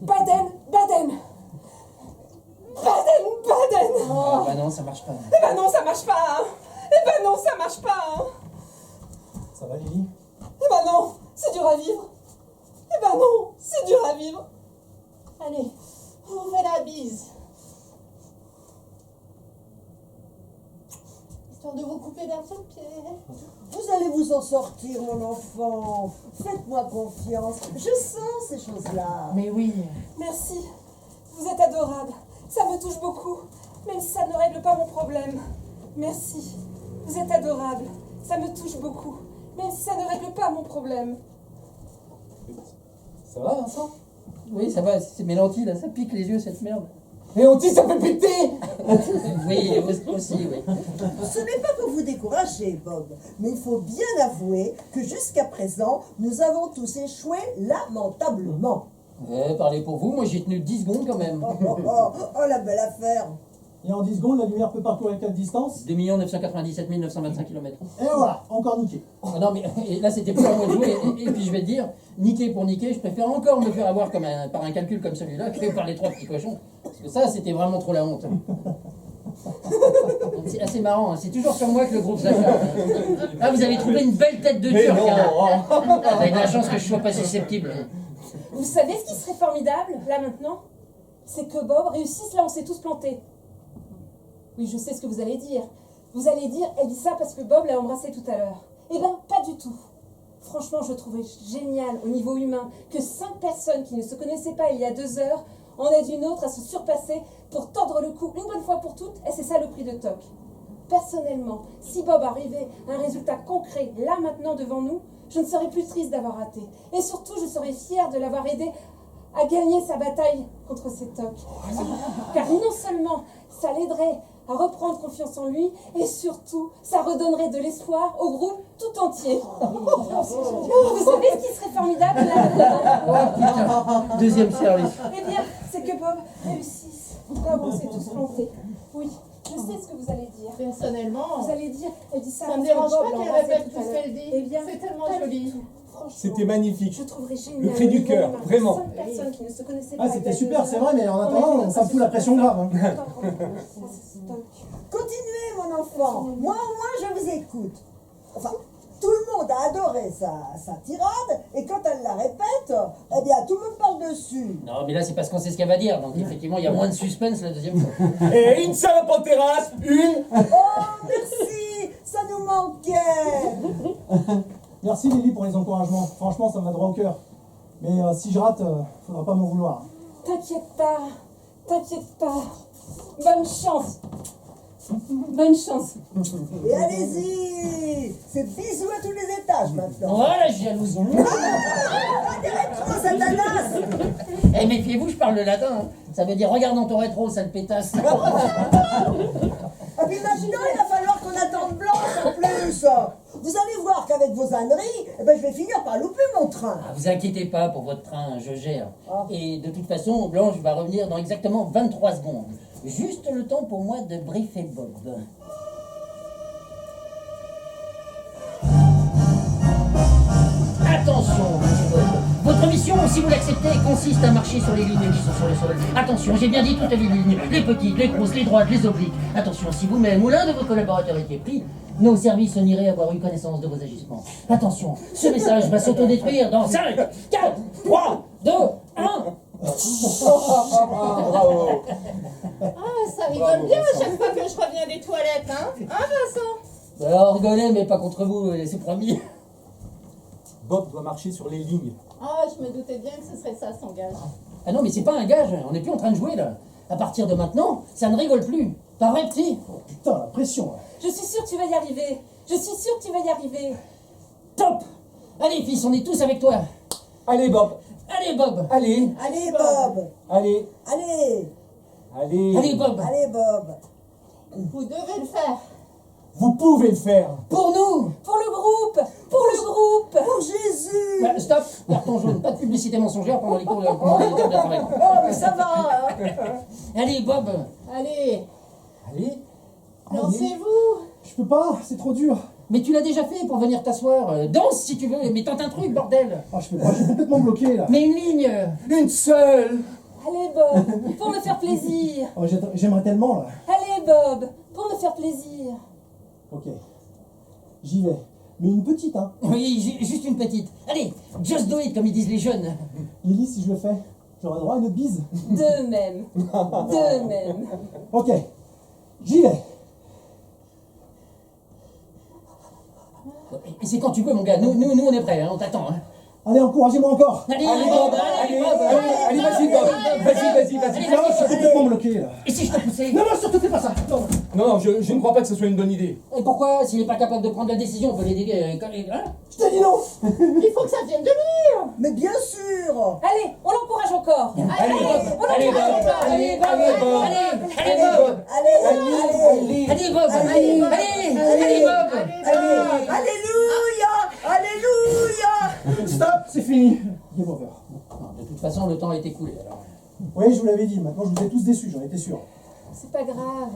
Baden, Baden. Baden, Baden. Ah bah non, ça marche pas. Eh ben non, ça marche pas. Hein. Eh ben non, ça marche pas. Hein. Ça va, Lily? Eh ben non, c'est dur à vivre. Eh ben non, c'est dur à vivre. Allez, on vous fait la bise. Histoire de vous couper d'un seul pied. Vous allez vous en sortir, mon enfant. Faites-moi confiance. Je sens ces choses-là. Mais oui. Merci. Vous êtes adorable. Ça me touche beaucoup, même si ça ne règle pas mon problème. Merci. Vous êtes adorable. Ça me touche beaucoup, même si ça ne règle pas mon problème. Ça va, Vincent? Oui, ça va, c'est Mélanti, là, ça pique les yeux, cette merde. Et on dit ça fait péter! Oui, aussi, oui. Ce n'est pas pour vous décourager, Bob, mais il faut bien avouer que jusqu'à présent, nous avons tous échoué lamentablement. Parlez pour vous, moi j'ai tenu 10 secondes quand même. Oh, la belle affaire. Et en 10 secondes, la lumière peut parcourir quelle distance? 2 997 925 km. Et voilà, encore niqué. Non mais et là c'était plus à moi de jouer, et puis je vais te dire, niquer pour niquer, je préfère encore me faire avoir comme par un calcul comme celui-là que par les 3 petits cochons. Parce que ça c'était vraiment trop la honte. C'est assez marrant, hein. C'est toujours sur moi que le groupe s'acharne. Ah, vous avez trouvé une belle tête de Mais turc, non, hein. oh. Vous avez de la chance que je sois pas susceptible. Vous savez ce qui serait formidable, là maintenant? C'est que Bob réussisse là, on s'est tous plantés. Oui, je sais ce que vous allez dire. Vous allez dire, elle dit ça parce que Bob l'a embrassé tout à l'heure. Eh ben, pas du tout. Franchement, je trouvais génial au niveau humain que 5 personnes qui ne se connaissaient pas il y a 2 heures en aident une autre à se surpasser pour tordre le cou une bonne fois pour toutes, et c'est ça le prix de Toc. Personnellement, si Bob arrivait à un résultat concret là maintenant devant nous, je ne serais plus triste d'avoir raté. Et surtout, je serais fière de l'avoir aidé à gagner sa bataille contre ces Toc. Car non seulement ça l'aiderait à reprendre confiance en lui et surtout, ça redonnerait de l'espoir au groupe tout entier. Vous savez ce qui serait formidable là? Oh putain, deuxième service. Eh bien, c'est que Bob réussisse. Là où on s'est tous plantés. Oui, je sais ce que vous allez dire. Personnellement, Vous allez dire, elle dit ça. ça me parce que dérange Bob pas qu'elle l'embrassait répète tout à tout ce l'heure. qu'elle dit. Eh bien, C'est tellement pas du joli. tout. Franchement, C'était magnifique. je trouverais génial. Le cri du cœur, Cinq vraiment. personnes qui ne se connaissaient pas. Ah, c'était avec super, la c'est vrai, mais en On a attendant, dit, ça me fout la pression grave. Hein. Stop. Continuez, mon enfant. Moi, au moins, je vous écoute. Enfin, tout le monde a adoré sa tirade, et quand elle la répète, eh bien, tout le monde parle dessus. Non, mais là, c'est parce qu'on sait ce qu'elle va dire. Donc, effectivement, il y a moins de suspense la deuxième fois. Et une salope en terrasse, une. Oh, merci. Ça nous manquait. Merci Lily pour les encouragements. Franchement, ça me va droit au cœur. Mais si je rate, faudra pas m'en vouloir. T'inquiète pas. Bonne chance. Bonne chance. Et allez-y. C'est bisous à tous les étages, maintenant. Oh, la jalousie. Oh, Satanas. Eh, méfiez-vous, je parle le latin. Hein. Ça veut dire regarde dans ton rétro, sale pétasse. Et puis maintenant, il va falloir qu'on attende Blanche en plus. Vous allez voir qu'avec vos âneries, eh ben, je vais finir par louper mon train. Ah, vous inquiétez pas pour votre train, je gère. Ah. Et de toute façon, Blanche va revenir dans exactement 23 secondes. Juste le temps pour moi de briefer Bob. Attention, monsieur Bob. Votre mission, si vous l'acceptez, consiste à marcher sur les lignes qui sont sur le sol. Attention, j'ai bien dit toutes les lignes, les petites, les grosses, les droites, les obliques. Attention, si vous-même ou l'un de vos collaborateurs était pris, nos services iraient avoir eu connaissance de vos agissements. Attention, ce message va s'autodétruire dans 5, 4, 3, 2, 1. Bravo. Ah, ça rigole bien à chaque fois que je reviens des toilettes, hein? Hein, Vincent? Alors, rigolez, mais pas contre vous, c'est promis. Bob doit marcher sur les lignes. Ah, je me doutais bien que ce serait ça son gage. Ah non, mais c'est pas un gage, on n'est plus en train de jouer là. À partir de maintenant, ça ne rigole plus. Pas vrai, petit? Putain, la pression. Là. Je suis sûre que tu vas y arriver. Je suis sûre que tu vas y arriver. Top! Allez, fils, on est tous avec toi. Allez, Bob. Allez, Bob. Allez. Allez, Bob. Allez. Allez. Allez. Allez, Bob. Allez, Bob. Vous devez le faire. Vous pouvez le faire. Pour nous. Pour le groupe. Pour le groupe. Pour Jésus. Bah, stop, carton jaune. Pas de publicité mensongère pendant les cours pendant les heures de travail. Oh, mais ça va. Hein. Allez, Bob. Allez, Allez. lancez-vous. Je peux pas, c'est trop dur. Mais tu l'as déjà fait pour venir t'asseoir. Danse si tu veux, mais tente un truc, bordel. Ah, je peux pas, je suis complètement bloqué là. Mais une ligne. Une seule. Allez, Bob. Pour me faire plaisir. Oh, j'aimerais tellement là. Allez, Bob. Pour me faire plaisir. Ok. J'y vais. Mais une petite, hein. Oui, juste une petite. Allez, just do it, comme ils disent les jeunes. Lily, si je le fais, j'aurai droit à une autre bise. De même. De même. Ok. J'y vais. Et c'est quand tu veux, mon gars. Nous on est prêts, hein, on t'attend. Hein. Allez, encouragez-moi encore. Allez, Allez, Bob, Bob. allez, Allez, Bob, allez, vas-y, Bob. Vas-y. Allez, Non, je suis complètement bloqué là. Et si je te poussais? Non, non, surtout fais pas ça. Non. Non, je ne crois pas que ce soit une bonne idée. Et pourquoi, s'il n'est pas capable de prendre la décision, on peut l'aider hein? Je t'ai dit non. Il faut que ça vienne de lui. Mais bien sûr. Allez, on l'encourage encore. Allez, allez, Bob. Allez, Bob, Allez, Bob. allez, Bob, Allez. allez, Bob, allez, Bob, Alléluia. Alléluia. Stop, c'est fini. Game over. Non, de toute façon, le temps est écoulé. Alors. Oui, je vous l'avais dit. Maintenant, je vous ai tous déçus, j'en étais sûr. C'est pas grave.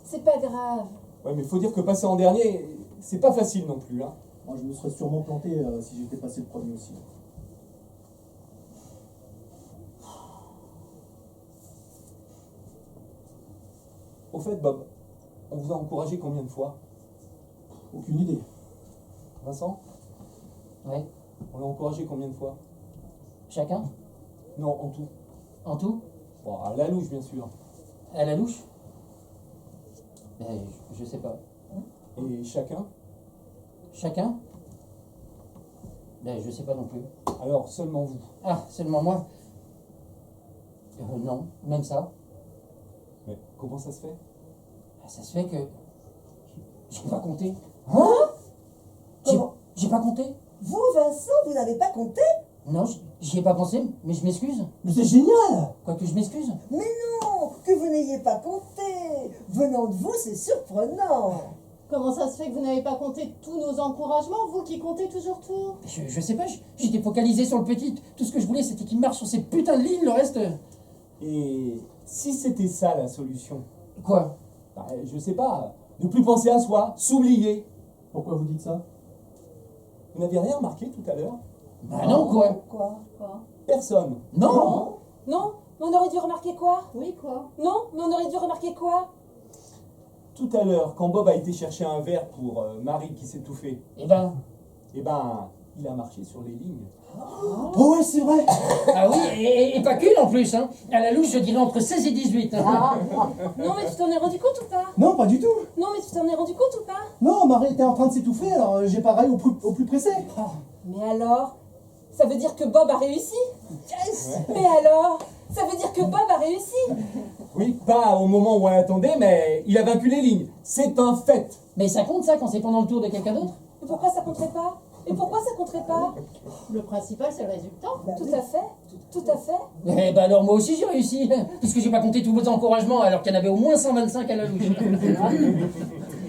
C'est pas grave. Ouais, mais faut dire que passer en dernier, c'est pas facile non plus, hein. Moi, je me serais sûrement planté si j'étais passé le premier aussi. Au fait, Bob, on vous a encouragé combien de fois? Aucune idée. Vincent, Ouais, on l'a encouragé combien de fois? chacun? Non, en tout. En tout? Bon, à la louche, bien sûr. À la louche? Je sais pas. Et chacun? Chacun? Je sais pas non plus. Alors, seulement vous. Ah, seulement moi? Non, même ça. Mais comment ça se fait? Ça se fait que... J'ai pas compté. Hein? J'ai Comment? j'ai pas compté? Vous, Vincent, vous n'avez pas compté? Non, j'y ai pas pensé, mais je m'excuse. Mais c'est génial. Quoique je m'excuse. Mais non. que vous n'ayez pas compté. Venant de vous, c'est surprenant. Comment ça se fait que vous n'avez pas compté tous nos encouragements, vous qui comptez toujours tout? Je sais pas, j'étais focalisé sur le petit. Tout ce que je voulais, c'était qu'il marche sur ces putains de lignes, le reste... Et si c'était ça la solution? Quoi? Bah, je sais pas, ne plus penser à soi, s'oublier. Pourquoi vous dites ça? Vous n'avez rien remarqué tout à l'heure? Bah non, quoi? Quoi? Personne. Non. Non, mais on aurait dû remarquer quoi? Oui, quoi? Non, mais on aurait dû remarquer quoi? Tout à l'heure, quand Bob a été chercher un verre pour Marie qui s'étouffait, Eh ben... il a marché sur les lignes. Oh ouais, c'est vrai. Ah oui, et pas qu'une en plus, hein. À la louche, je dirais entre 16 et 18. Hein. Non, mais tu t'en es rendu compte ou pas? Non, pas du tout. Non, mais tu t'en es rendu compte ou pas? Non, Marie était en train de s'étouffer, alors j'ai pareil au plus pressé. Mais alors? Ça veut dire que Bob a réussi? Yes! Mais alors? Ça veut dire que Bob a réussi? Oui, pas au moment où on l'attendait, mais il a vaincu les lignes. C'est un fait. Mais ça compte ça quand c'est pendant le tour de quelqu'un d'autre? Et pourquoi ça compterait pas? Et pourquoi ça compterait pas? Le principal, c'est le résultat. Tout à fait, tout à fait. Eh ben alors moi aussi j'ai réussi, puisque j'ai pas compté tous vos encouragements alors qu'il y en avait au moins 125 à la louche.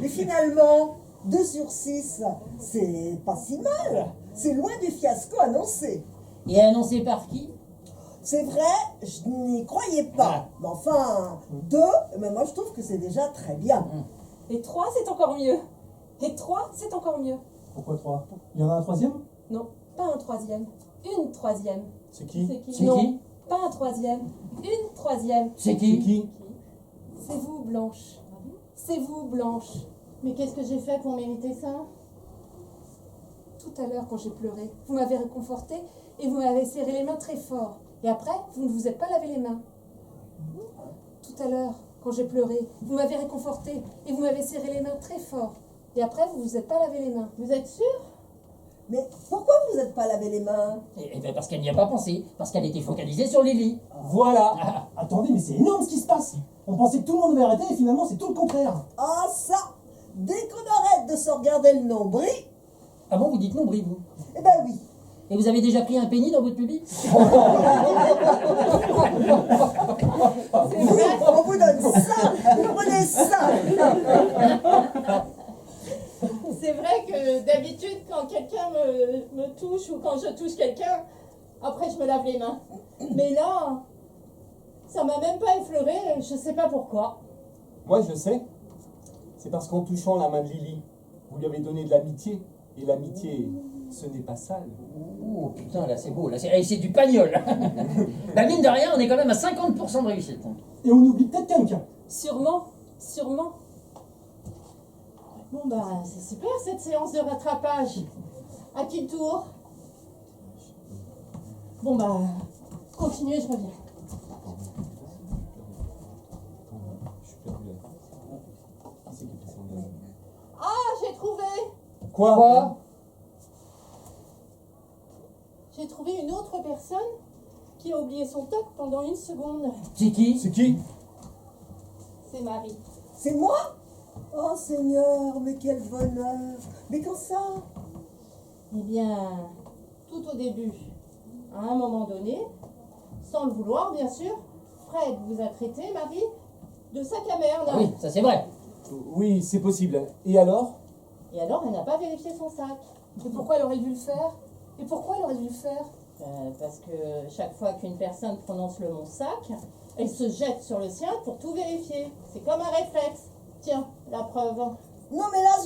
Mais finalement, 2 sur 6, c'est pas si mal. C'est loin du fiasco annoncé. Et annoncé par qui? C'est vrai, je n'y croyais pas. Mais enfin, 2, mais moi je trouve que c'est déjà très bien. Et 3, c'est encore mieux. Et 3, c'est encore mieux. Pourquoi 3? Il y en a un troisième? Non, pas un troisième. Une troisième. C'est qui? C'est qui? C'est Non, qui? pas un troisième. Une troisième. C'est C'est qui? qui? C'est vous, Blanche. C'est vous, Blanche. Mais qu'est-ce que j'ai fait pour mériter ça? Tout à l'heure, quand j'ai pleuré, vous m'avez réconfortée et vous m'avez serré les mains très fort. Et après, vous ne vous êtes pas lavé les mains. Tout à l'heure, quand j'ai pleuré, vous m'avez réconfortée et vous m'avez serré les mains très fort. Et après, vous vous êtes pas lavé les mains. Vous êtes sûr? Mais pourquoi vous n'êtes pas lavé les mains? Eh ben parce qu'elle n'y a pas pensé, parce qu'elle était focalisée sur Lily. Voilà. Attendez, mais c'est énorme ce qui se passe. On pensait que tout le monde avait arrêté et finalement c'est tout le contraire. Ah ça! Dès qu'on arrête de se regarder le nombril, Ah bon, vous dites nombril, vous? eh ben oui. Et vous avez déjà pris un penny dans votre pubis? Oui, on vous donne ça, vous prenez ça. C'est vrai que d'habitude, quand quelqu'un me touche ou quand je touche quelqu'un, après je me lave les mains. Mais là, ça m'a même pas effleuré, je sais pas pourquoi. Moi, je sais. C'est parce qu'en touchant la main de Lily, vous lui avez donné de l'amitié. Et l'amitié, ce n'est pas sale. Oh putain, là c'est beau, là c'est du pagnol. Bah mine de rien, on est quand même à 50% de réussite. Et on oublie peut-être quelqu'un. Sûrement, sûrement. Bon bah, c'est super cette séance de rattrapage. À qui le tour? Bon bah, continuez, je reviens. Je suis perdu là. Qui c'est qui fait ça en dernier? Ah, j'ai trouvé! Quoi? J'ai trouvé une autre personne qui a oublié son toc pendant 1 seconde. C'est qui? C'est qui? C'est Marie. C'est moi? Oh Seigneur, mais quel bonheur. Mais quand ça? Eh bien, tout au début, à un moment donné, sans le vouloir bien sûr, Fred vous a traité, Marie, de sac à merde. Ah oui, ça c'est vrai. Oui, c'est possible. Et alors? Et alors, elle n'a pas vérifié son sac. Et pourquoi elle aurait dû le faire? Et pourquoi elle aurait dû le faire? Parce que chaque fois qu'une personne prononce le mot sac, elle se jette sur le sien pour tout vérifier. C'est comme un réflexe. Tiens, la preuve. Non mais là,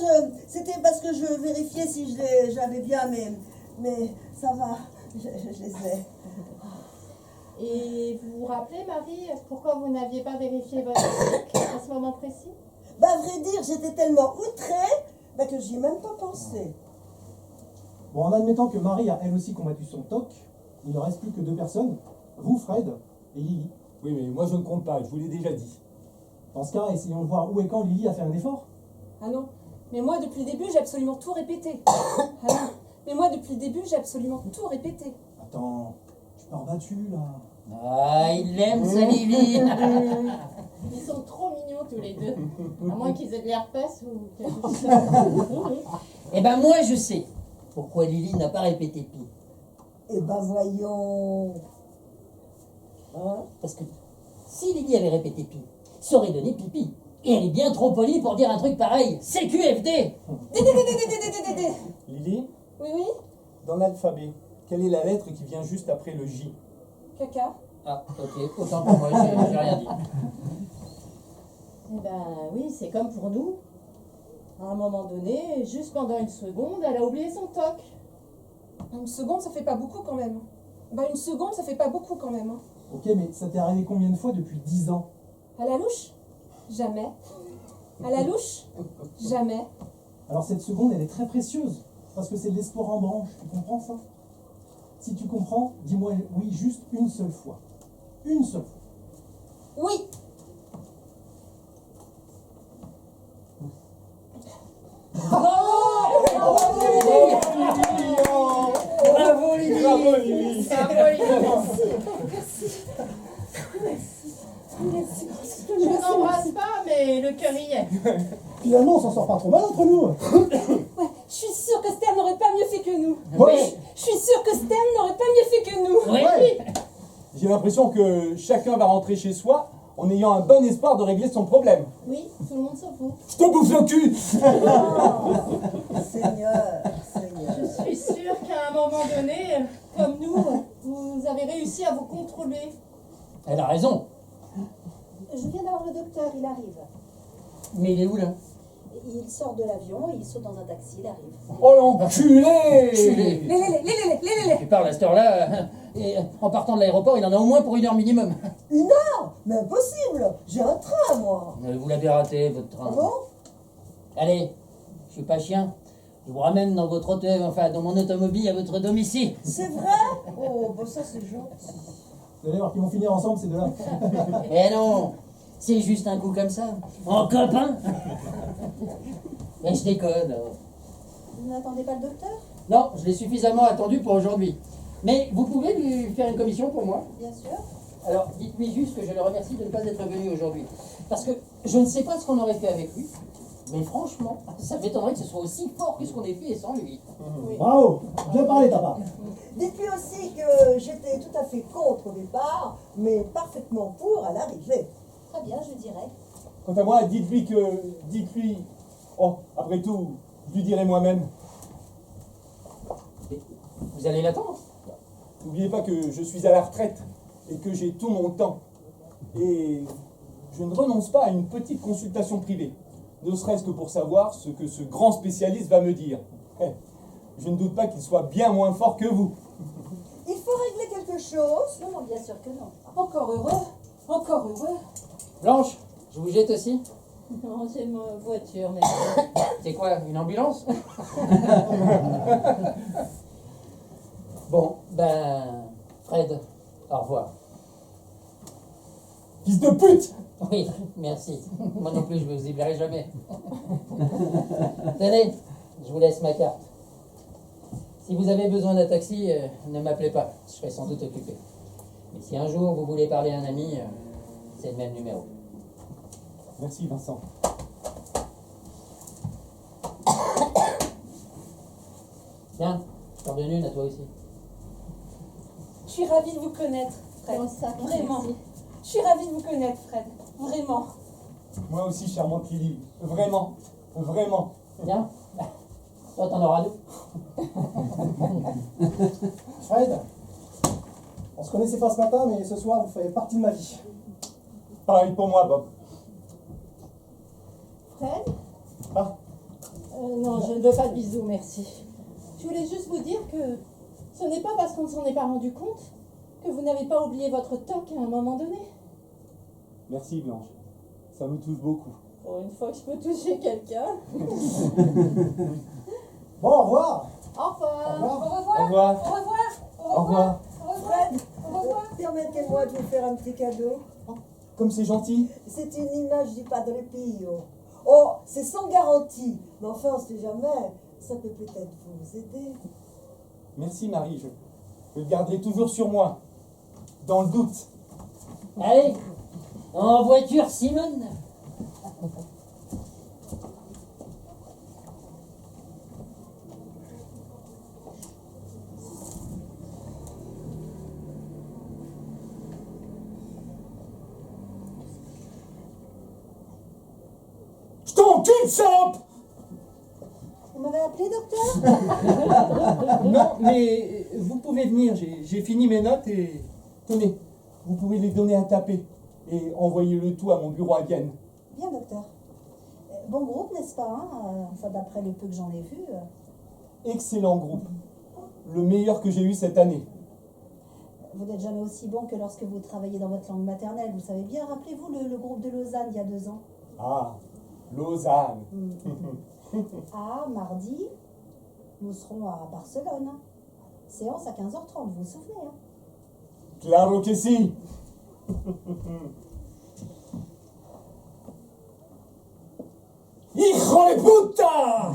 c'était parce que je vérifiais si j'avais bien, mais ça va, je les ai. Et vous vous rappelez, Marie, pourquoi vous n'aviez pas vérifié votre sac à ce moment précis? Bah à vrai dire, j'étais tellement outrée que j'y ai même pas pensé. Bon, en admettant que Marie a elle aussi combattu son toc, il ne reste plus que 2 personnes, vous, Fred, et Lily. Oui, mais moi je ne compte pas, je vous l'ai déjà dit. Dans ce cas, essayons de voir où et quand Lily a fait un effort. Ah non, mais moi depuis le début j'ai absolument tout répété. Ah non, mais moi depuis le début j'ai absolument tout répété. Attends, je suis pas rebattu là. Ah, il l'aime, ça, Lily. Ils sont trop mignons tous les deux. À moins qu'ils aient de l'herpès ou quelque chose. Eh ben moi je sais pourquoi Lily n'a pas répété pis. Eh ben voyons. Hein? Parce que Si Lily avait répété pi, ça aurait donné pipi. Et elle est bien trop polie pour dire un truc pareil. CQFD. Lily, Oui, oui. dans l'alphabet, quelle est la lettre qui vient juste après le J? Caca. Ah, ok, autant pour moi, j'ai rien dit. Eh ben oui, c'est comme pour nous. À un moment donné, juste pendant une seconde, elle a oublié son toc. Une seconde, ça fait pas beaucoup quand même. Bah, une seconde, ça fait pas beaucoup quand même. Ok, mais ça t'est arrivé combien de fois depuis 10 ans? À la louche? Jamais. À la louche? Jamais. Alors cette seconde, elle est très précieuse, parce que c'est de l'espoir en branche, tu comprends ça? Si tu comprends, dis-moi oui juste une seule fois. Une seule fois. Oui. Bravo Lily. Bravo Lily. Je ne l'embrasse pas, mais le cœur y est. Finalement, on s'en sort pas trop mal entre nous. Ouais, je suis sûre que Stern n'aurait pas mieux fait que nous. Oui. Je suis sûre que Stern n'aurait pas mieux fait que nous. Oui. J'ai l'impression que chacun va rentrer chez soi en ayant un bon espoir de régler son problème. Oui, tout le monde s'en fout. Je te bouffe le cul. Seigneur, Seigneur. Je suis sûre qu'à un moment donné, comme nous, vous avez réussi à vous contrôler. Elle a raison. Je viens d'avoir le docteur, il arrive. Mais il est où là? Il sort de l'avion, il saute dans un taxi, il arrive. Oh l'enculé. Les. Tu parles à cette heure-là, et en partant de l'aéroport, il en a au moins pour 1 heure minimum. Une heure? Mais impossible. J'ai un train, moi. Vous l'avez raté, votre train. Ah bon? Allez, je suis pas chien. Je vous ramène dans votre dans mon automobile à votre domicile. C'est vrai? Oh, bah ça c'est gentil. Vous allez voir qu'ils vont finir ensemble, ces deux-là. Eh non, c'est juste un coup comme ça. En copain. Mais je déconne. Vous n'attendez pas le docteur? Non, je l'ai suffisamment attendu pour aujourd'hui. Mais vous pouvez lui faire une commission pour moi? Bien sûr. Alors, dites-lui juste que je le remercie de ne pas être venu aujourd'hui. Parce que je ne sais pas ce qu'on aurait fait avec lui. Mais franchement, ça m'étonnerait que ce soit aussi fort que ce qu'on ait fait sans lui. Bravo, bien parlé ta part. Dites-lui aussi que j'étais tout à fait contre au départ, mais parfaitement pour à l'arrivée. Très bien, je dirai. Quant à moi, dites-lui. Oh, après tout, je lui dirai moi-même. Vous allez l'attendre? N'oubliez pas que je suis à la retraite et que j'ai tout mon temps. Et je ne renonce pas à une petite consultation privée, ne serait-ce que pour savoir ce que ce grand spécialiste va me dire. Je ne doute pas qu'il soit bien moins fort que vous. Il faut régler quelque chose. Non, non, bien sûr que non. Encore heureux. Encore heureux. Blanche, je vous jette aussi? Non, j'ai ma voiture, mais... C'est quoi, une ambulance? Bon, ben... Fred, au revoir. Fils de pute! Oui, merci. Moi non plus, je vous oublierai jamais. Tenez, je vous laisse ma carte. Si vous avez besoin d'un taxi, ne m'appelez pas, je serai sans doute occupé. Mais si un jour vous voulez parler à un ami, c'est le même numéro. Merci Vincent. Tiens, je t'en donne une à toi aussi. Je suis ravie de vous connaître, Fred. Comment ça, Vraiment. merci. Je suis ravie de vous connaître, Fred. Vraiment. Moi aussi, charmante Lily. Vraiment. Vraiment. Tiens, toi t'en auras deux. Fred, on se connaissait pas ce matin, mais ce soir, vous faites partie de ma vie. Pareil pour moi, Bob. Fred Ah, Non, je ne veux pas de bisous, merci. Je voulais juste vous dire que ce n'est pas parce qu'on ne s'en est pas rendu compte que vous n'avez pas oublié votre toc à un moment donné. merci Blanche. Ça me touche beaucoup. Pour une fois que je peux toucher quelqu'un. Bon, au revoir. Au revoir. Au Au revoir. revoir. Au revoir. Au revoir. Au revoir. Au revoir. Fred, Au revoir. permettez-moi de vous faire un petit cadeau. Comme c'est gentil. C'est une image du Padre Pio. Oh, c'est sans garantie. Mais enfin, on ne sait jamais. Ça peut peut-être vous aider. Merci Marie, je le garderai toujours sur moi. Dans le doute. Allez, en voiture, Simone. mon cul, salope! Vous m'avez appelé, docteur? Non, mais vous pouvez venir, j'ai fini mes notes et... Tenez, vous pouvez les donner à taper et envoyer le tout à mon bureau à Vienne. Bien, docteur. Bon groupe, n'est-ce pas, hein? Enfin, d'après le peu que j'en ai vu. Excellent groupe. Le meilleur que j'ai eu cette année. Vous n'êtes jamais aussi bon que lorsque vous travaillez dans votre langue maternelle. Vous savez bien, rappelez-vous le groupe de Lausanne il y a 2 ans. Ah, Lausanne. Ah, mardi, nous serons à Barcelone. Hein. Séance à 15h30, vous vous souvenez, hein? Claro que si. Hijo de puta!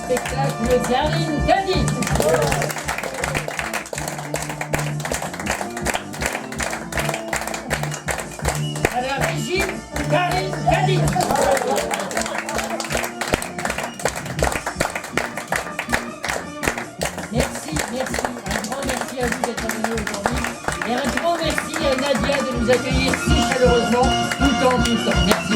spectacle Karine Cady. À la régie, Karine Cady. Merci, un grand merci à vous d'être venus aujourd'hui. Et un grand merci à Nadia de nous accueillir si chaleureusement tout le temps. Merci.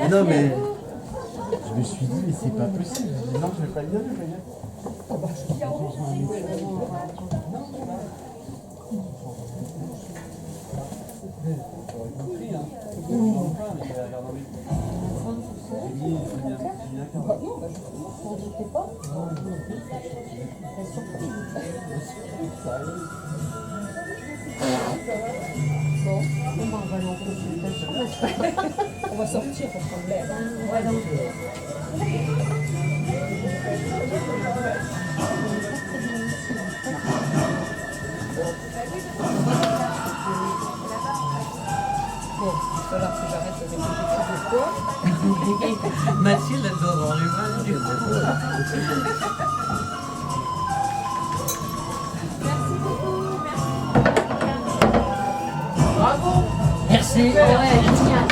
Non mais je me suis dit mais c'est pas possible. Je dis non je vais pas le dire, je vais pas dire. Bah non, bah justement, vous ne doutez pas. Très surprise. Bon, on va aller en consultation. On va sortir pour prendre l'air. Ouais, donc. Bon, il va falloir que j'arrête avec les petits de sport. Mathilde, elle doit avoir du mal. Bravo. Merci. Ouais, tiens.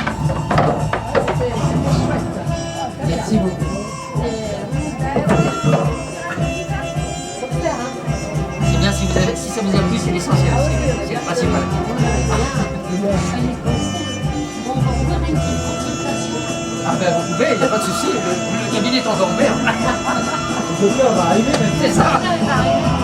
Merci beaucoup. C'est bien si ça vous a plu, c'est l'essentiel. C'est le principal. Bon, on va vous faire une petite consultation. Ah ben vous pouvez, il n'y a pas de souci. Le cabinet est encore ouvert. Le chauffeur va arriver, mais C'est ça. Ça va arriver.